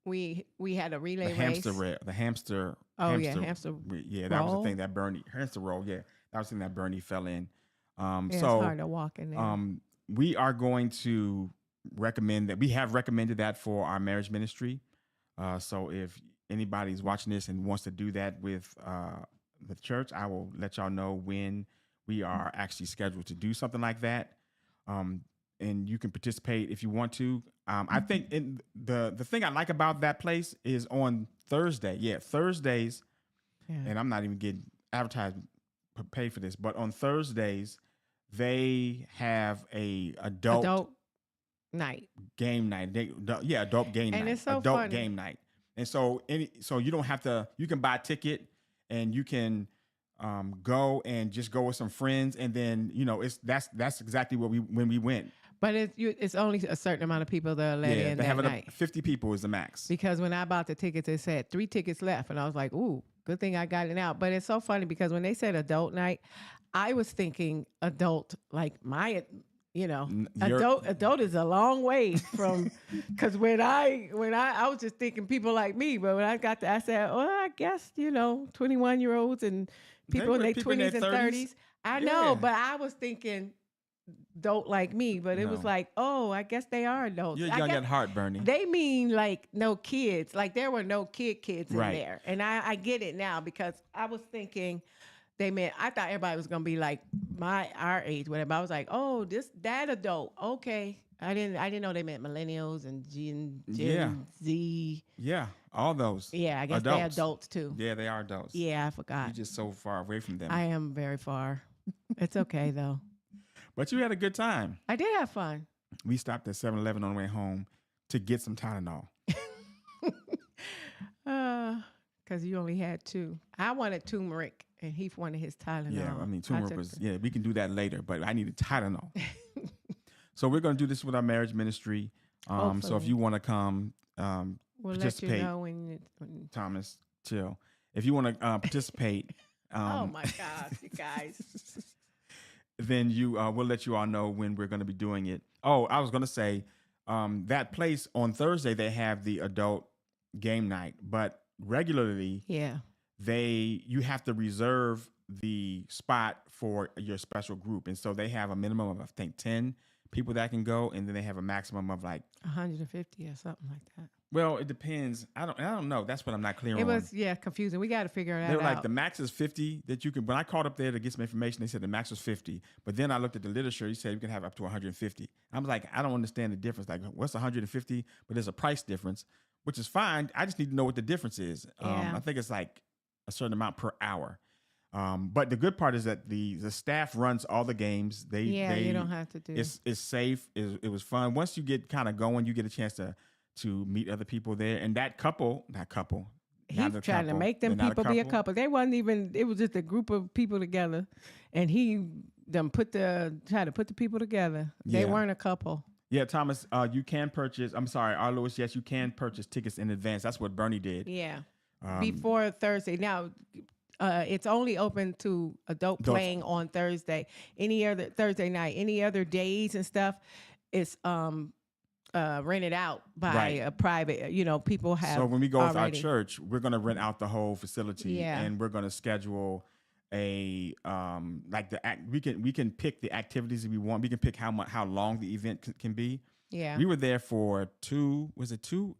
We had a the relay race. hamster. Oh, yeah, hamster Yeah, that was roll. the thing that Bernie hamster roll. Yeah, that was the thing that Bernie fell in. Yeah, it's So hard to walk in there. we are going to recommend that. We have recommended that for our marriage ministry. So if anybody's watching this and wants to do that with the church, I will let y'all know when we are actually scheduled to do something like that. And you can participate if you want to. I think the thing I like about that place is on Thursday. Yeah, Thursdays, Yeah. and I'm not even getting advertised paid for this, but on Thursdays they have a adult night. game night. Adult game And night. it's so adult funny. game night. And so you don't have to. You can buy a ticket, and you can go and just go with some friends, and then that's exactly when we went. But it's only a certain amount of people that are let in they that have it night. up 50 people is the max. Because when I bought the tickets, it said 3 tickets left, and I was like, "Ooh, good thing I got it out." But it's so funny because when they said adult night, I was thinking adult like my, You're- adult is a long way from. Because when I was just thinking people like me, but when I got there, I said, "Oh, I guess 21-year-olds and people in their people in their 20s and 30s. 30s." I know, Yeah. but I was thinking adult like me, but it was No. like, oh, I guess they are adults. You're I young guess- at heart, Bernie. they mean like no kids. Like there were no kids in Right. there. And I get it now because I was thinking I thought everybody was gonna be like our age, whatever. I was like, oh, that adult. Okay. I didn't know they meant millennials and Gen Yeah. Z. Yeah, all those. Yeah, I guess they're adults too. Yeah, they are adults. Yeah, I forgot. You're just so far away from them. I am very far. It's okay though. But you had a good time. I did have fun. We stopped at 7-Eleven on the way home to get some Tylenol. Because you only had 2. I wanted turmeric and he wanted his Tylenol. Yeah, I mean, turmeric took was, the- yeah, we can do that later, but I needed Tylenol. So we're going to do this with our marriage ministry. So if Hopefully. you want to come We'll let you participate, know when Thomas, chill. If you want to participate, oh my gosh, you guys. then we'll let you all know when we're going to be doing it. Oh, I was going to say that place on Thursday, they have the adult game night, but regularly Yeah. you have to reserve the spot for your special group, and so they have a minimum of I think 10 people that can go, and then they have a maximum of like. 150 or something like that. Well, it depends. I don't know. That's what I'm not clear It on. was confusing. We got to figure that They were out. like the max is 50 that you can. When I called up there to get some information, they said the max was 50. But then I looked at the literature. He said you can have up to 150. I was like, I don't understand the difference. Like, what's 150? But there's a price difference, which is fine. I just need to know what the difference is. Yeah. I think it's like a certain amount per hour. But the good part is that the staff runs all the games. They you don't have to do. It's safe. It was fun. Once you get kind of going, you get a chance to meet other people there. And that couple, He's not a trying to couple. make them They're not people be a couple. They wasn't even. It was just a group of people together, and he tried to put the people together. They Yeah. weren't a couple. Yeah, Thomas, you can purchase. I'm sorry, R. Lewis. Yes, you can purchase tickets in advance. That's what Bernie did. Yeah, Um, before Thursday. Now, it's only open to adult Adults. playing on Thursday. Any other Thursday night, any other days and stuff, it's rented out by Right. a private. People have. So when we go with our already. church, we're going to rent out the whole facility, Yeah. and we're going to schedule a like we can pick the activities that we want. We can pick how long the event can be. Yeah. We were there for 2. Was it 2?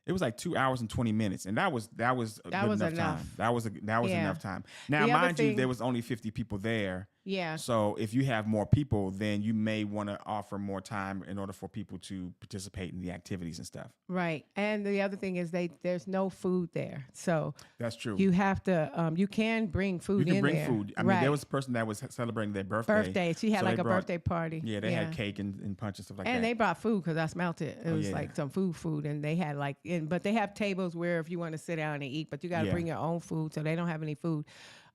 It was like 2 hours and 20 minutes, and that was a good was enough time. enough. That was Yeah. enough time. Now, The other mind you, thing- there was only 50 people there. Yeah. So if you have more people, then you may want to offer more time in order for people to participate in the activities and stuff. Right. And the other thing is there's no food there. So That's true. you have to you can bring food You can in bring there. food. I mean, right. there was a person that was celebrating their birthday. She had So like they a brought- birthday party. Yeah, they had cake and punch and stuff like And that. they brought food because I smelt it. It Oh, was yeah. like some food, and they had but they have tables where if you want to sit down and eat, but you got to Yeah. bring your own food, so they don't have any food.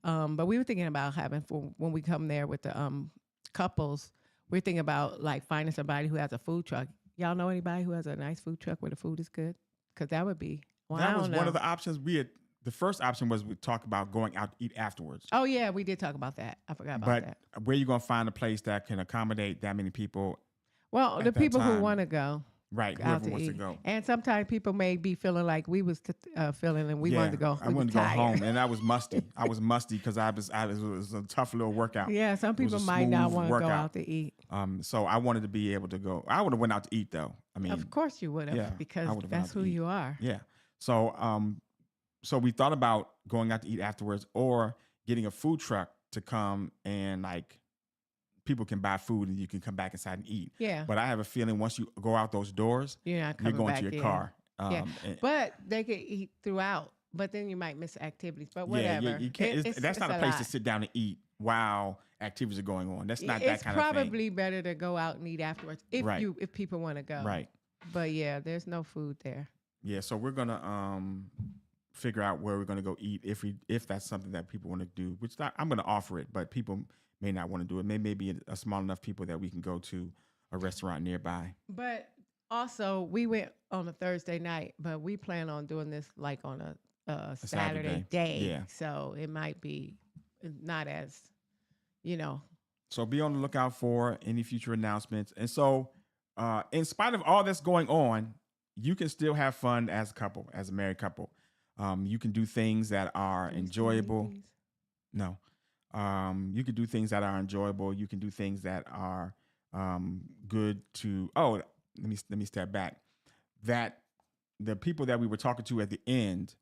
But we were thinking about having when we come there with the couples. We're thinking about like finding somebody who has a food truck. Y'all know anybody who has a nice food truck where the food is good? Because that would be. Well, I that was don't one know. of the options we had. The first option was we talk about going out to eat afterwards. Oh yeah, we did talk about that. I forgot about But that. where you gonna find a place that can accommodate that many people? Well, at the that people who time, want to go Right, out whoever to wants eat, to go. and sometimes people may be feeling like we was feeling, and we wanted to go. I We wanted was to go tired. home, and I was musty. I was musty because it was a tough little workout. Yeah, some It was a people might not smooth want to go workout. out to eat. So I wanted to be able to go. I would have went out to eat though. I mean, Of course you would have, yeah, because I would've went that's out to who eat. you are. yeah. So we thought about going out to eat afterwards, or getting a food truck to come and like people can buy food and you can come back inside and eat. Yeah, But I have a feeling once you go out those doors, you're not you're coming going back to your in. car. Yeah. and- But they could eat throughout. But then you might miss activities. But yeah, whatever. you can't. That's not a place to lot. sit down and eat while activities are going on. That's not that It's kind of thing. probably better to go out and eat afterwards Right. if people want to go. Right. But yeah, there's no food there. Yeah. So we're gonna figure out where we're gonna go eat if that's something that people want to do. Which I'm gonna offer it, but people may not want to do it. Maybe a small enough people that we can go to a restaurant nearby. But also, we went on a Thursday night, but we plan on doing this like on a Saturday Saturday. day. Yeah. So it might be not as, So be on the lookout for any future announcements. And so, in spite of all that's going on, you can still have fun as a couple, as a married couple. You can do things that are enjoyable. No. You can do things that are enjoyable. You can do things that are good to. Oh, let me step back. That the people that we were talking to at the end,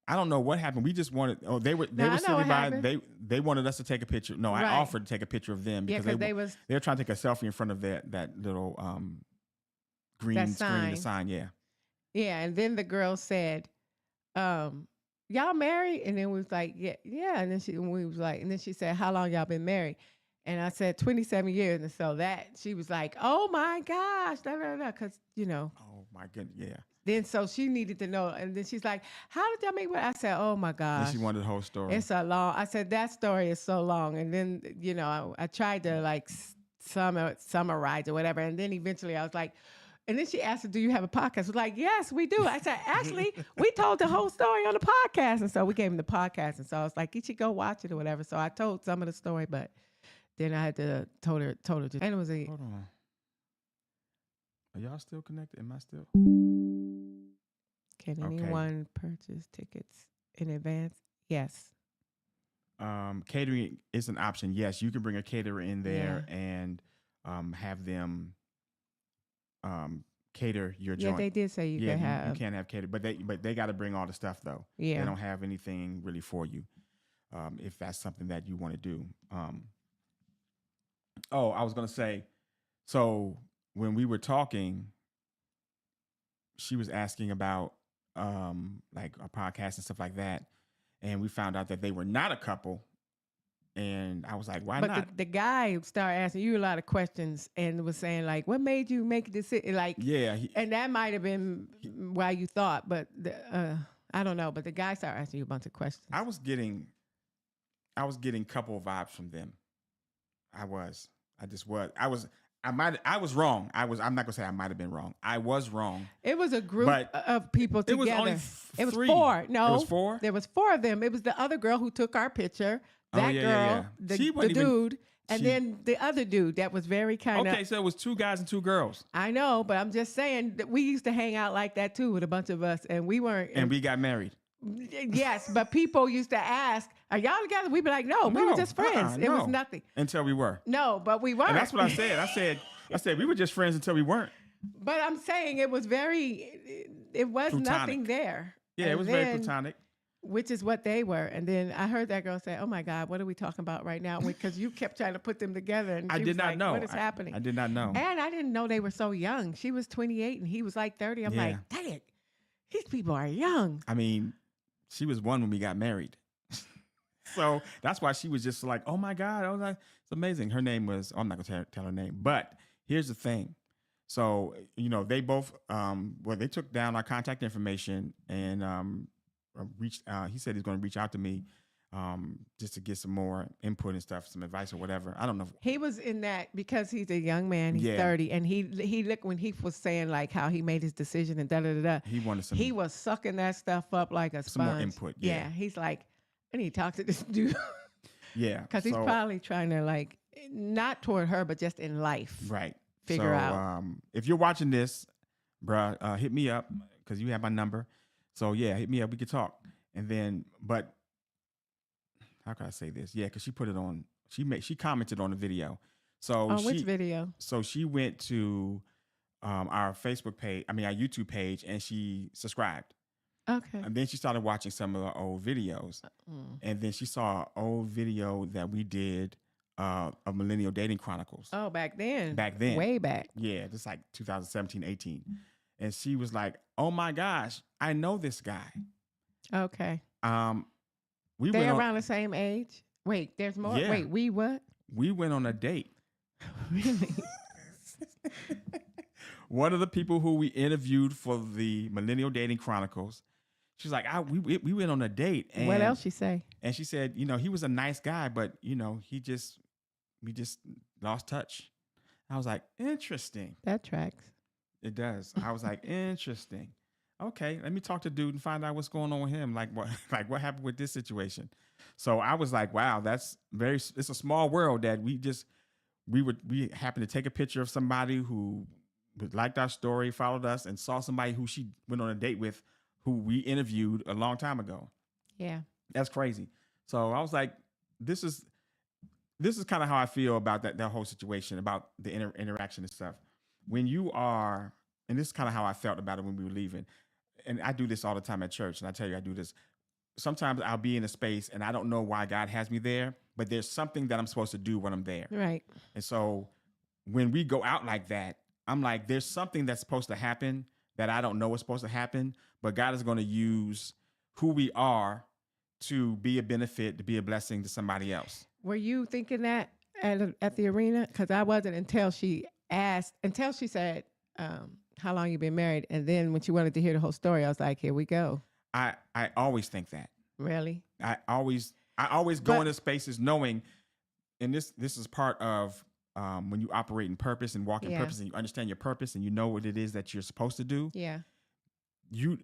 I don't know what happened. We just wanted. Oh, they were I know sitting what by. happened. They wanted us to take a picture. No, Right. I offered to take a picture of them Yeah, because because they was they were trying to take a selfie in front of that little green That screen, the sign. sign. Yeah. yeah, and then the girl said, "Y'all married?" And then we was like, "Yeah." And then she said, "How long y'all been married?" And I said 27 years. And so she was like, "Oh my gosh," because Oh my goodness. Yeah. Then so she needed to know, and then she's like, "How did y'all meet?" I said, "Oh my And gosh." she wanted the whole story. It's a long. I said that story is so long, and then I tried to like summarize or whatever, and then eventually I was like, and then she asked, "Do you have a podcast?" I was like, "Yes, we do." I said, "Actually, we told the whole story on the podcast," and so we gave him the podcast, and so I was like, "You should go watch it or whatever." So I told some of the story, but then I had to told her, and it was Hold on. Are y'all still connected? Am I still? Can Okay. anyone purchase tickets in advance? Yes. Catering is an option. Yes, you can bring a caterer in there and have them cater your Yeah, joint. they did say you Yeah, could you have. can't have cater, but they got to bring all the stuff though. Yeah. They don't have anything really for you, if that's something that you want to do. Oh, I was gonna say, so when we were talking, she was asking about like a podcast and stuff like that, and we found out that they were not a couple. And I was like, why But not? the guy started asking you a lot of questions and was saying like, "What made you make a decision?" Like, Yeah, and that might have been why you thought, but I don't know. But the guy started asking you a bunch of questions. I was getting couple vibes from them. I was wrong. I'm not gonna say I might have been wrong. I was wrong. It was a group But of people it together. was only It was three. four. No, It was four? There was four of them. It was the other girl who took our picture. That yeah, girl, yeah. the She wasn't even- dude, and she- then the other dude that was very kind of. Okay, so it was 2 guys and 2 girls, I know, but I'm just saying that we used to hang out like that too with a bunch of us, and we weren't. and we got married. Yes, but people used to ask, "Are y'all together?" We'd be like, "No, we were No, just friends. It no. was nothing." Until we were. No, but we weren't. And that's what I said. I said we were just friends until we weren't. But I'm saying it was very. It was Platonic. nothing there. Yeah, it And was very then- platonic. Which is what they were. And then I heard that girl say, "Oh my God, what are we talking about right now?" Because you kept trying to put them together. And I she did was not like, know. What is happening? I did not know. And I didn't know they were so young. She was 28 and he was like 30. I'm Yeah. like, dang it, these people are young. I mean, she was 1 when we got married. So that's why she was just like, oh my God. I was like, it's amazing. Her name was, I'm not going to tell her name, but here's the thing. So, they both, they took down our contact information and he said he's going to reach out to me just to get some more input and stuff, some advice or whatever. I don't know. He was in that because he's a young man. He's Yeah. 30. And he looked when he was saying like how he made his decision and da-da-da-da. He wanted some. He was sucking that stuff up like a sponge. Some more input, yeah. He's like, I need to talk to this dude. Yeah. Because he's so- probably trying to like, not toward her, but just in life. Right. Figure so, out. If you're watching this, bruh, hit me up because you have my number. So yeah, hit me up. We could talk. And then, but how can I say this? Yeah, because she put it on. She commented on the video. So On which video? So she went to our Facebook page. I mean, our YouTube page, and she subscribed. Okay. And then she started watching some of the old videos. And then she saw an old video that we did of Millennial Dating Chronicles. Oh, back then. Back then. Way back. Yeah, just like 2017, 18. And she was like, oh my gosh, I know this guy. Okay. We They went around the same age? Wait, there's more? Yeah. Wait, we what? we went on a date. Really? One of the people who we interviewed for the Millennial Dating Chronicles, she's like, we went on a date. And, What else she say? And she said, he was a nice guy, but we just lost touch. I was like, interesting. That tracks. It does. I was like, interesting. Okay, let me talk to dude and find out what's going on with him. Like what happened with this situation? So I was like, wow, it's a small world that we happened to take a picture of somebody who liked our story, followed us, and saw somebody who she went on a date with, who we interviewed a long time ago. Yeah. That's crazy. So I was like, this is kind of how I feel about that whole situation, about the interaction and stuff. When you are, and this is kind of how I felt about it when we were leaving. And I do this all the time at church, and I tell you, I do this. Sometimes I'll be in a space and I don't know why God has me there, but there's something that I'm supposed to do when I'm there. Right. And so when we go out like that, I'm like, there's something that's supposed to happen that I don't know is supposed to happen, but God is going to use who we are to be a benefit, to be a blessing to somebody else. Were you thinking that at the arena? Because I wasn't until she said, how long you been married? And then when she wanted to hear the whole story, I was like, here we go. I always think that. Really? I always go into spaces knowing, and this is part of when you operate in purpose and walk in Yeah. purpose, and you understand your purpose and you know what it is that you're supposed to do. Yeah. You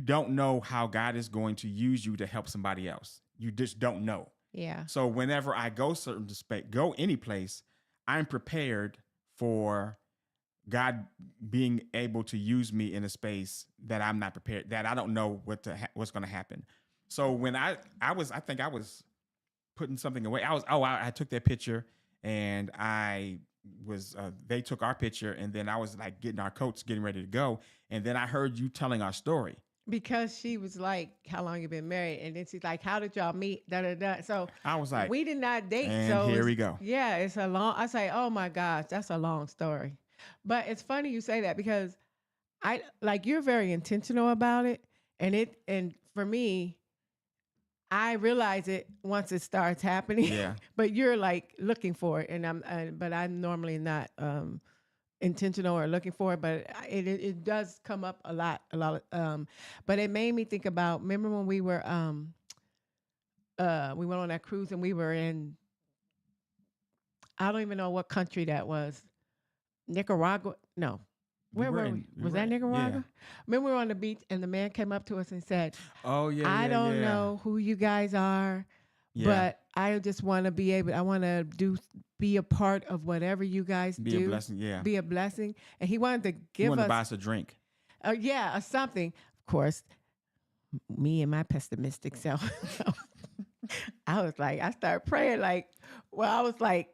don't know how God is going to use you to help somebody else. You just don't know. Yeah. So whenever I go go any place, I'm prepared for God being able to use me in a space that I'm not prepared, that I don't know what's going to happen. So when I think I was putting something away. I took that picture, and I was they took our picture, and then I was like getting our coats, getting ready to go, and then I heard you telling our story. Because she was like, "How long you been married?" And then she's like, "How did y'all meet?" Da da da. So I was like, we did not date. and So here it's- we go. Yeah, it's a long. I say, "Oh my gosh, that's a long story," but it's funny you say that because I like you're very intentional about it, and for me, I realize it once it starts happening. Yeah. But you're like looking for it, and but I'm normally not intentional or looking for it, but it does come up a lot. But it made me think about. Remember when we were we went on that cruise and we were in. I don't even know what country that was. Nicaragua? No. We Where were were in- we? we Was were that in- Nicaragua? Remember we were on the beach and the man came up to us and said, Oh yeah. I yeah, don't yeah. know who you guys are, Yeah. but I just want to be able, I want to be a part of whatever you guys Be do. a blessing. Yeah. Be a blessing. And he wanted to You give want to buy us, us a drink. yeah, something. Of course, me and my pessimistic self. I was like, I started praying like, well, I was like,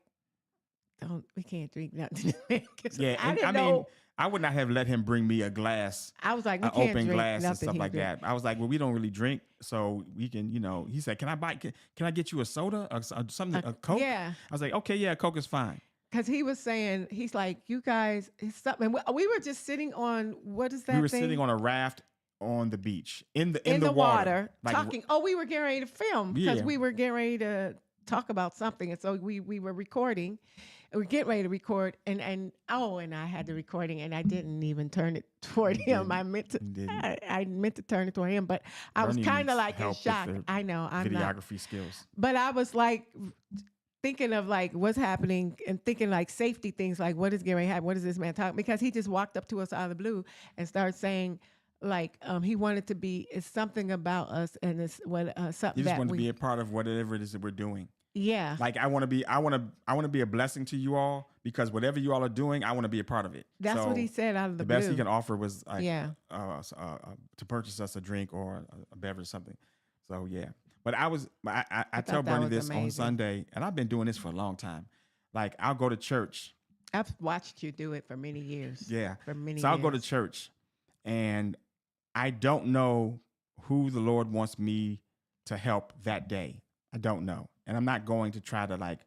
we can't drink nothing. 'Cause Yeah. I And didn't I mean, know. I would not have let him bring me a glass, I was like, we an can't open drink glass and nothing stuff he like drink. that. I was like, well, we don't really drink, so we can, he said, can I get you a soda or something, a Coke? Yeah. I was like, okay, yeah, Coke is fine. Because he was saying, he's like, you guys, it's something. We were just sitting on, what is that We were thing? sitting on a raft on the beach in the in the water, Like, talking. Oh, we were getting ready to film because Yeah. we were getting ready to talk about something. And so we were recording. And we're getting ready to record. And I had the recording and I didn't even turn it toward him. I meant to. You didn't. I meant to turn it toward him, but I was Bernie kind of needs like in help with shock. the I know. I'm not. videography skills. But I was like thinking of like what's happening and thinking like safety things, like what is getting ready to happen? What is this man talking? Because he just walked up to us out of the blue and started saying like he wanted to be, it's something about us and it's what something You just that want to we, be a part of whatever it is that we're doing. yeah. Like I want to be a blessing to you all because whatever you all are doing, I want to be a part of it. That's So what he said out of the the best blue. he can offer was like Yeah. to purchase us a drink or a beverage or something. So yeah, but I tell thought that Bernie was this on amazing. Sunday, and I've been doing this for a long time. Like I'll go to church. I've watched you do it for many years. Yeah. For many So years. I'll go to church, and I don't know who the Lord wants me to help that day. I don't know, and I'm not going to try to like.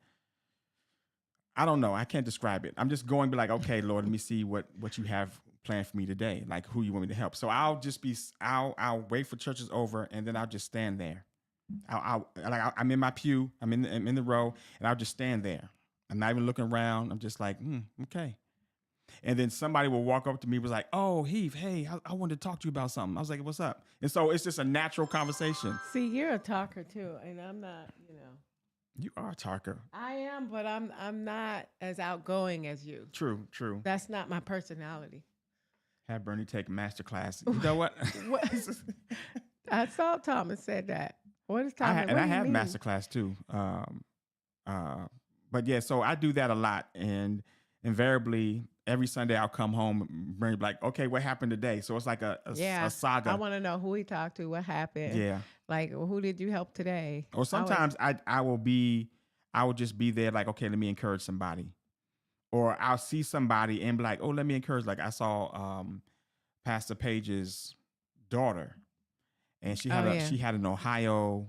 I don't know. I can't describe it. I'm just going to be like, okay, Lord, let me see what you have planned for me today. Like who you want me to help. So I'll wait for church is over, and then I'll just stand there. I'm in my pew. I'm in the row, and I'll just stand there. I'm not even looking around. I'm just like, okay. And then somebody will walk up to me, was like, "Oh, Heath, hey, I wanted to talk to you about something." I was like, "What's up?" And so it's just a natural conversation. See, you're a talker too, and I'm not, You are a talker. I am, but I'm not as outgoing as you. True. That's not my personality. Have Bernie take a master class. You know what? What? I saw Thomas said that. What is Thomas? I have master class too. But yeah, so I do that a lot, and invariably every Sunday I'll come home and Bernie be like, "Okay, what happened today?" So it's like a saga. I want to know who he talked to, what happened. Yeah. Like, well, who did you help today? Or sometimes I will just be there like, okay, let me encourage somebody. Or I'll see somebody and be like, oh, let me encourage. Like I saw Pastor Page's daughter, and she had an Ohio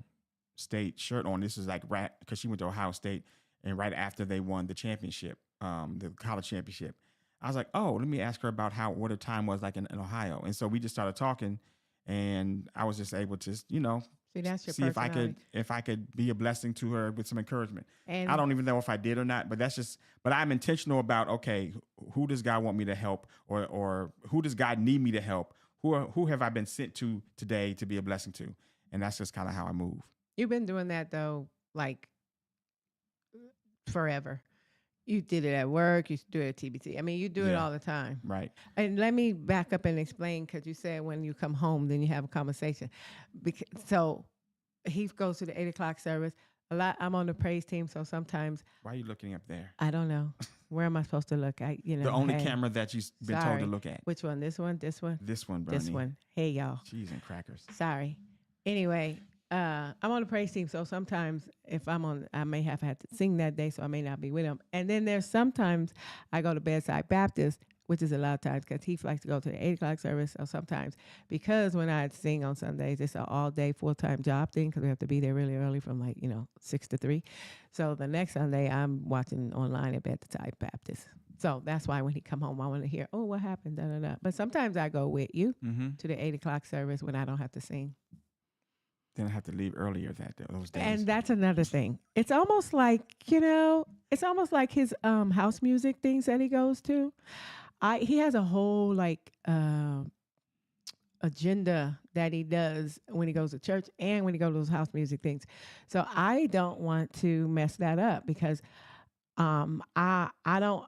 State shirt on. This is like right because she went to Ohio State, and right after they won the championship, the college championship. I was like, oh, let me ask her about what her time was like in Ohio. And so we just started talking, and I was just able to, See, that's your see personality. if I could be a blessing to her with some encouragement. And I don't even know if I did or not, but but I'm intentional about, okay, who does God want me to help, or who does God need me to help? Who have I been sent to today to be a blessing to? And that's just kind of how I move. You've been doing that though, like forever. You did it at work. You do it at TBT. I mean, you do it Yeah. all the time. Right. And let me back up and explain, because you said when you come home, then you have a conversation. So he goes to the 8:00 service. I'm on the praise team, so sometimes Why are you looking up there? I don't know where am I supposed to look. The only hey, camera that you've been told sorry. to look at. Which one? This one? This one? This one, Bernie. This one. Hey, y'all. Cheese and crackers. Sorry. Anyway, I'm on the praise team, so sometimes if I'm on, I may have had to sing that day, so I may not be with him. And then there's sometimes I go to Bedside Baptist, which is a lot of times because he likes to go to the 8 o'clock service. So sometimes because when I sing on Sundays, it's an all day full time job thing because we have to be there really early from 6 to 3. So the next Sunday I'm watching online at Bedside Baptist. So that's why when he come home, I want to hear, oh, what happened? Da, da, da. But sometimes I go with you to the 8 o'clock service when I don't have to sing. Then I have to leave earlier those days. And that's another thing. It's almost like, it's almost like his house music things that he goes to. He has a whole agenda that he does when he goes to church and when he goes to those house music things. So I don't want to mess that up because I don't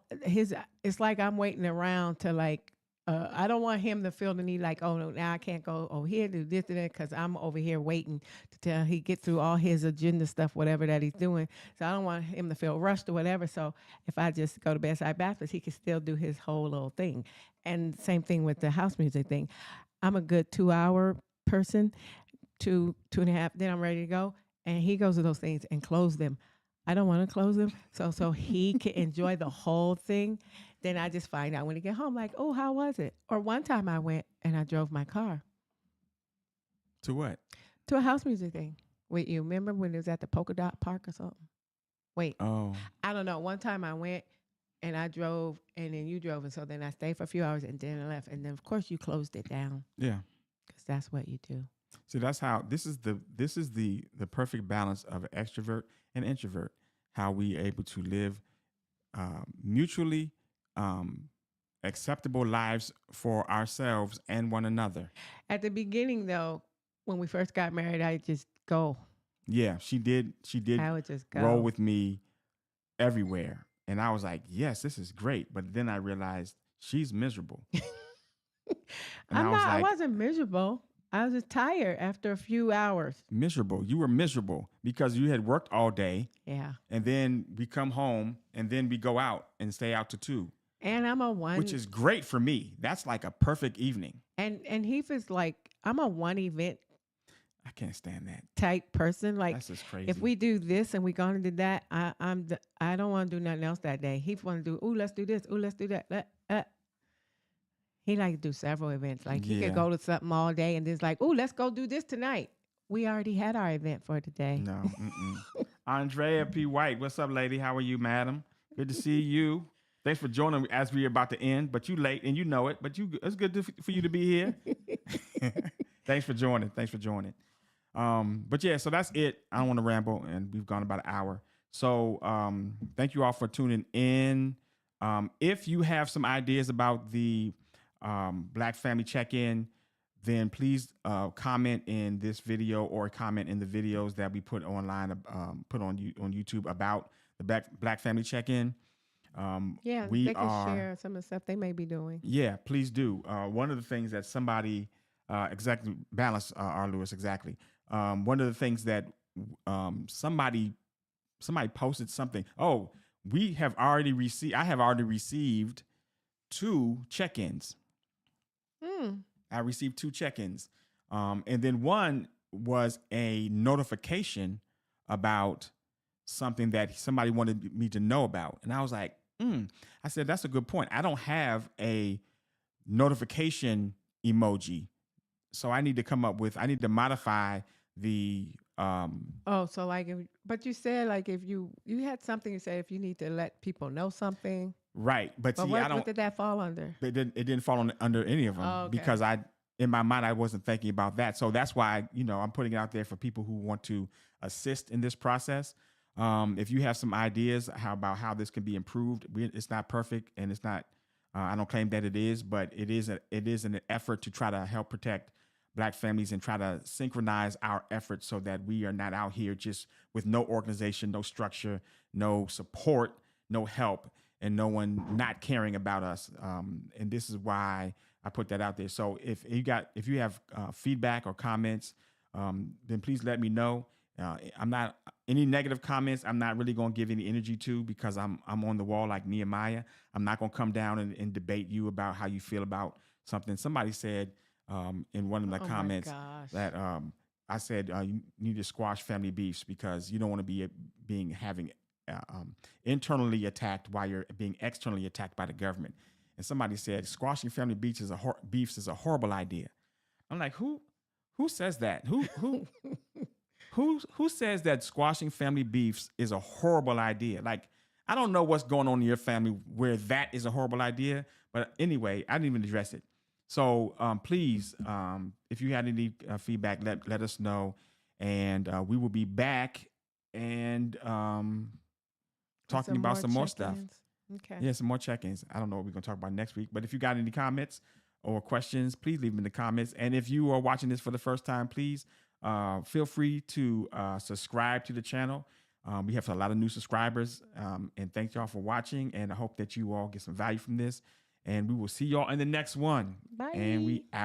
it's like I'm waiting around to I don't want him to feel the need oh no, now I can't go over here do this and that because I'm over here waiting till he get through all his agenda stuff, whatever that he's doing. So I don't want him to feel rushed or whatever. So if I just go to Bedside Baptist, he can still do his whole little thing. And same thing with the house music thing. I'm a good 2-hour person, 2.5, then I'm ready to go. And he goes to those things and close them. I don't want to close them so he can enjoy the whole thing. Then I just find out when he get home, oh, how was it? Or one time I went and I drove my car. To what? To a house music thing with you. Remember when it was at the Polka Dot Park or something? Wait. Oh. I don't know. One time I went and I drove and then you drove. And so then I stayed for a few hours and then I left. And then, of course, you closed it down. Yeah. Because that's what you do. So that's how this is the perfect balance of an extrovert and introvert. How we able to live mutually acceptable lives for ourselves and one another. At the beginning, though, when we first got married, I just go. Yeah, she did. I would just go. Roll with me everywhere, and I was like, "Yes, this is great." But then I realized she's miserable. I wasn't miserable. I was just tired after a few hours. Miserable. You were miserable because you had worked all day. Yeah. And then we come home and then we go out and stay out to 2. And I'm a one. Which is great for me. That's like a perfect evening. And Heath is I'm a one event. I can't stand that type person. That's just crazy. If we do this and we gonna do that, I don't want to do nothing else that day. He want to do, let's do this. Let's do that. He like to do several events. He could go to something all day and then it's let's go do this tonight. We already had our event for today. No. Andrea P. White, what's up, lady? How are you, madam? Good to see you. Thanks for joining as we're about to end, but you late and you know it. But it's good for you to be here. Thanks for joining. But yeah, so that's it. I don't want to ramble, and we've gone about an hour. So thank you all for tuning in. If you have some ideas about the Black Family Check-In, then please comment in this video or comment in the videos that we put online, put on YouTube about the Black Family Check-In. They can share some of the stuff they may be doing. Yeah, please do. One of the things that somebody exactly balance R. Lewis exactly. One of the things that somebody posted something. Oh, I have already received 2 check-ins. I received 2 check-ins. And then one was a notification about something that somebody wanted me to know about. And I was like, I said, that's a good point. I don't have a notification emoji. So I need to modify the but you said if you had something you said if you need to let people know something. Right. But see, what did that fall under? It didn't fall under any of them because in my mind, I wasn't thinking about that. So that's why, I'm putting it out there for people who want to assist in this process. If you have some ideas about how this can be improved, it's not perfect and it's not, I don't claim that it is, but it is an effort to try to help protect Black families and try to synchronize our efforts so that we are not out here just with no organization, no structure, no support, no help, and no one not caring about us. And this is why I put that out there. So if you have feedback or comments, then please let me know. I'm not any negative comments. I'm not really going to give any energy to because I'm on the wall like Nehemiah. I'm not going to come down and debate you about how you feel about something. Somebody said in one of the comments that I said you need to squash family beefs because you don't want to be having internally attacked while you're being externally attacked by the government. And somebody said squashing family beefs is a horrible idea. I'm like, who says that? Who says that squashing family beefs is a horrible idea? Like, I don't know what's going on in your family where that is a horrible idea. But anyway, I didn't even address it. So please, if you had any feedback, let us know, and we will be back and talking about some more stuff. check-ins. Okay. Yeah, some more check-ins. I don't know what we're gonna talk about next week, but if you got any comments or questions, please leave them in the comments. And if you are watching this for the first time, please feel free to subscribe to the channel. We have a lot of new subscribers, and thank y'all for watching. And I hope that you all get some value from this. And we will see y'all in the next one. Bye. And we out.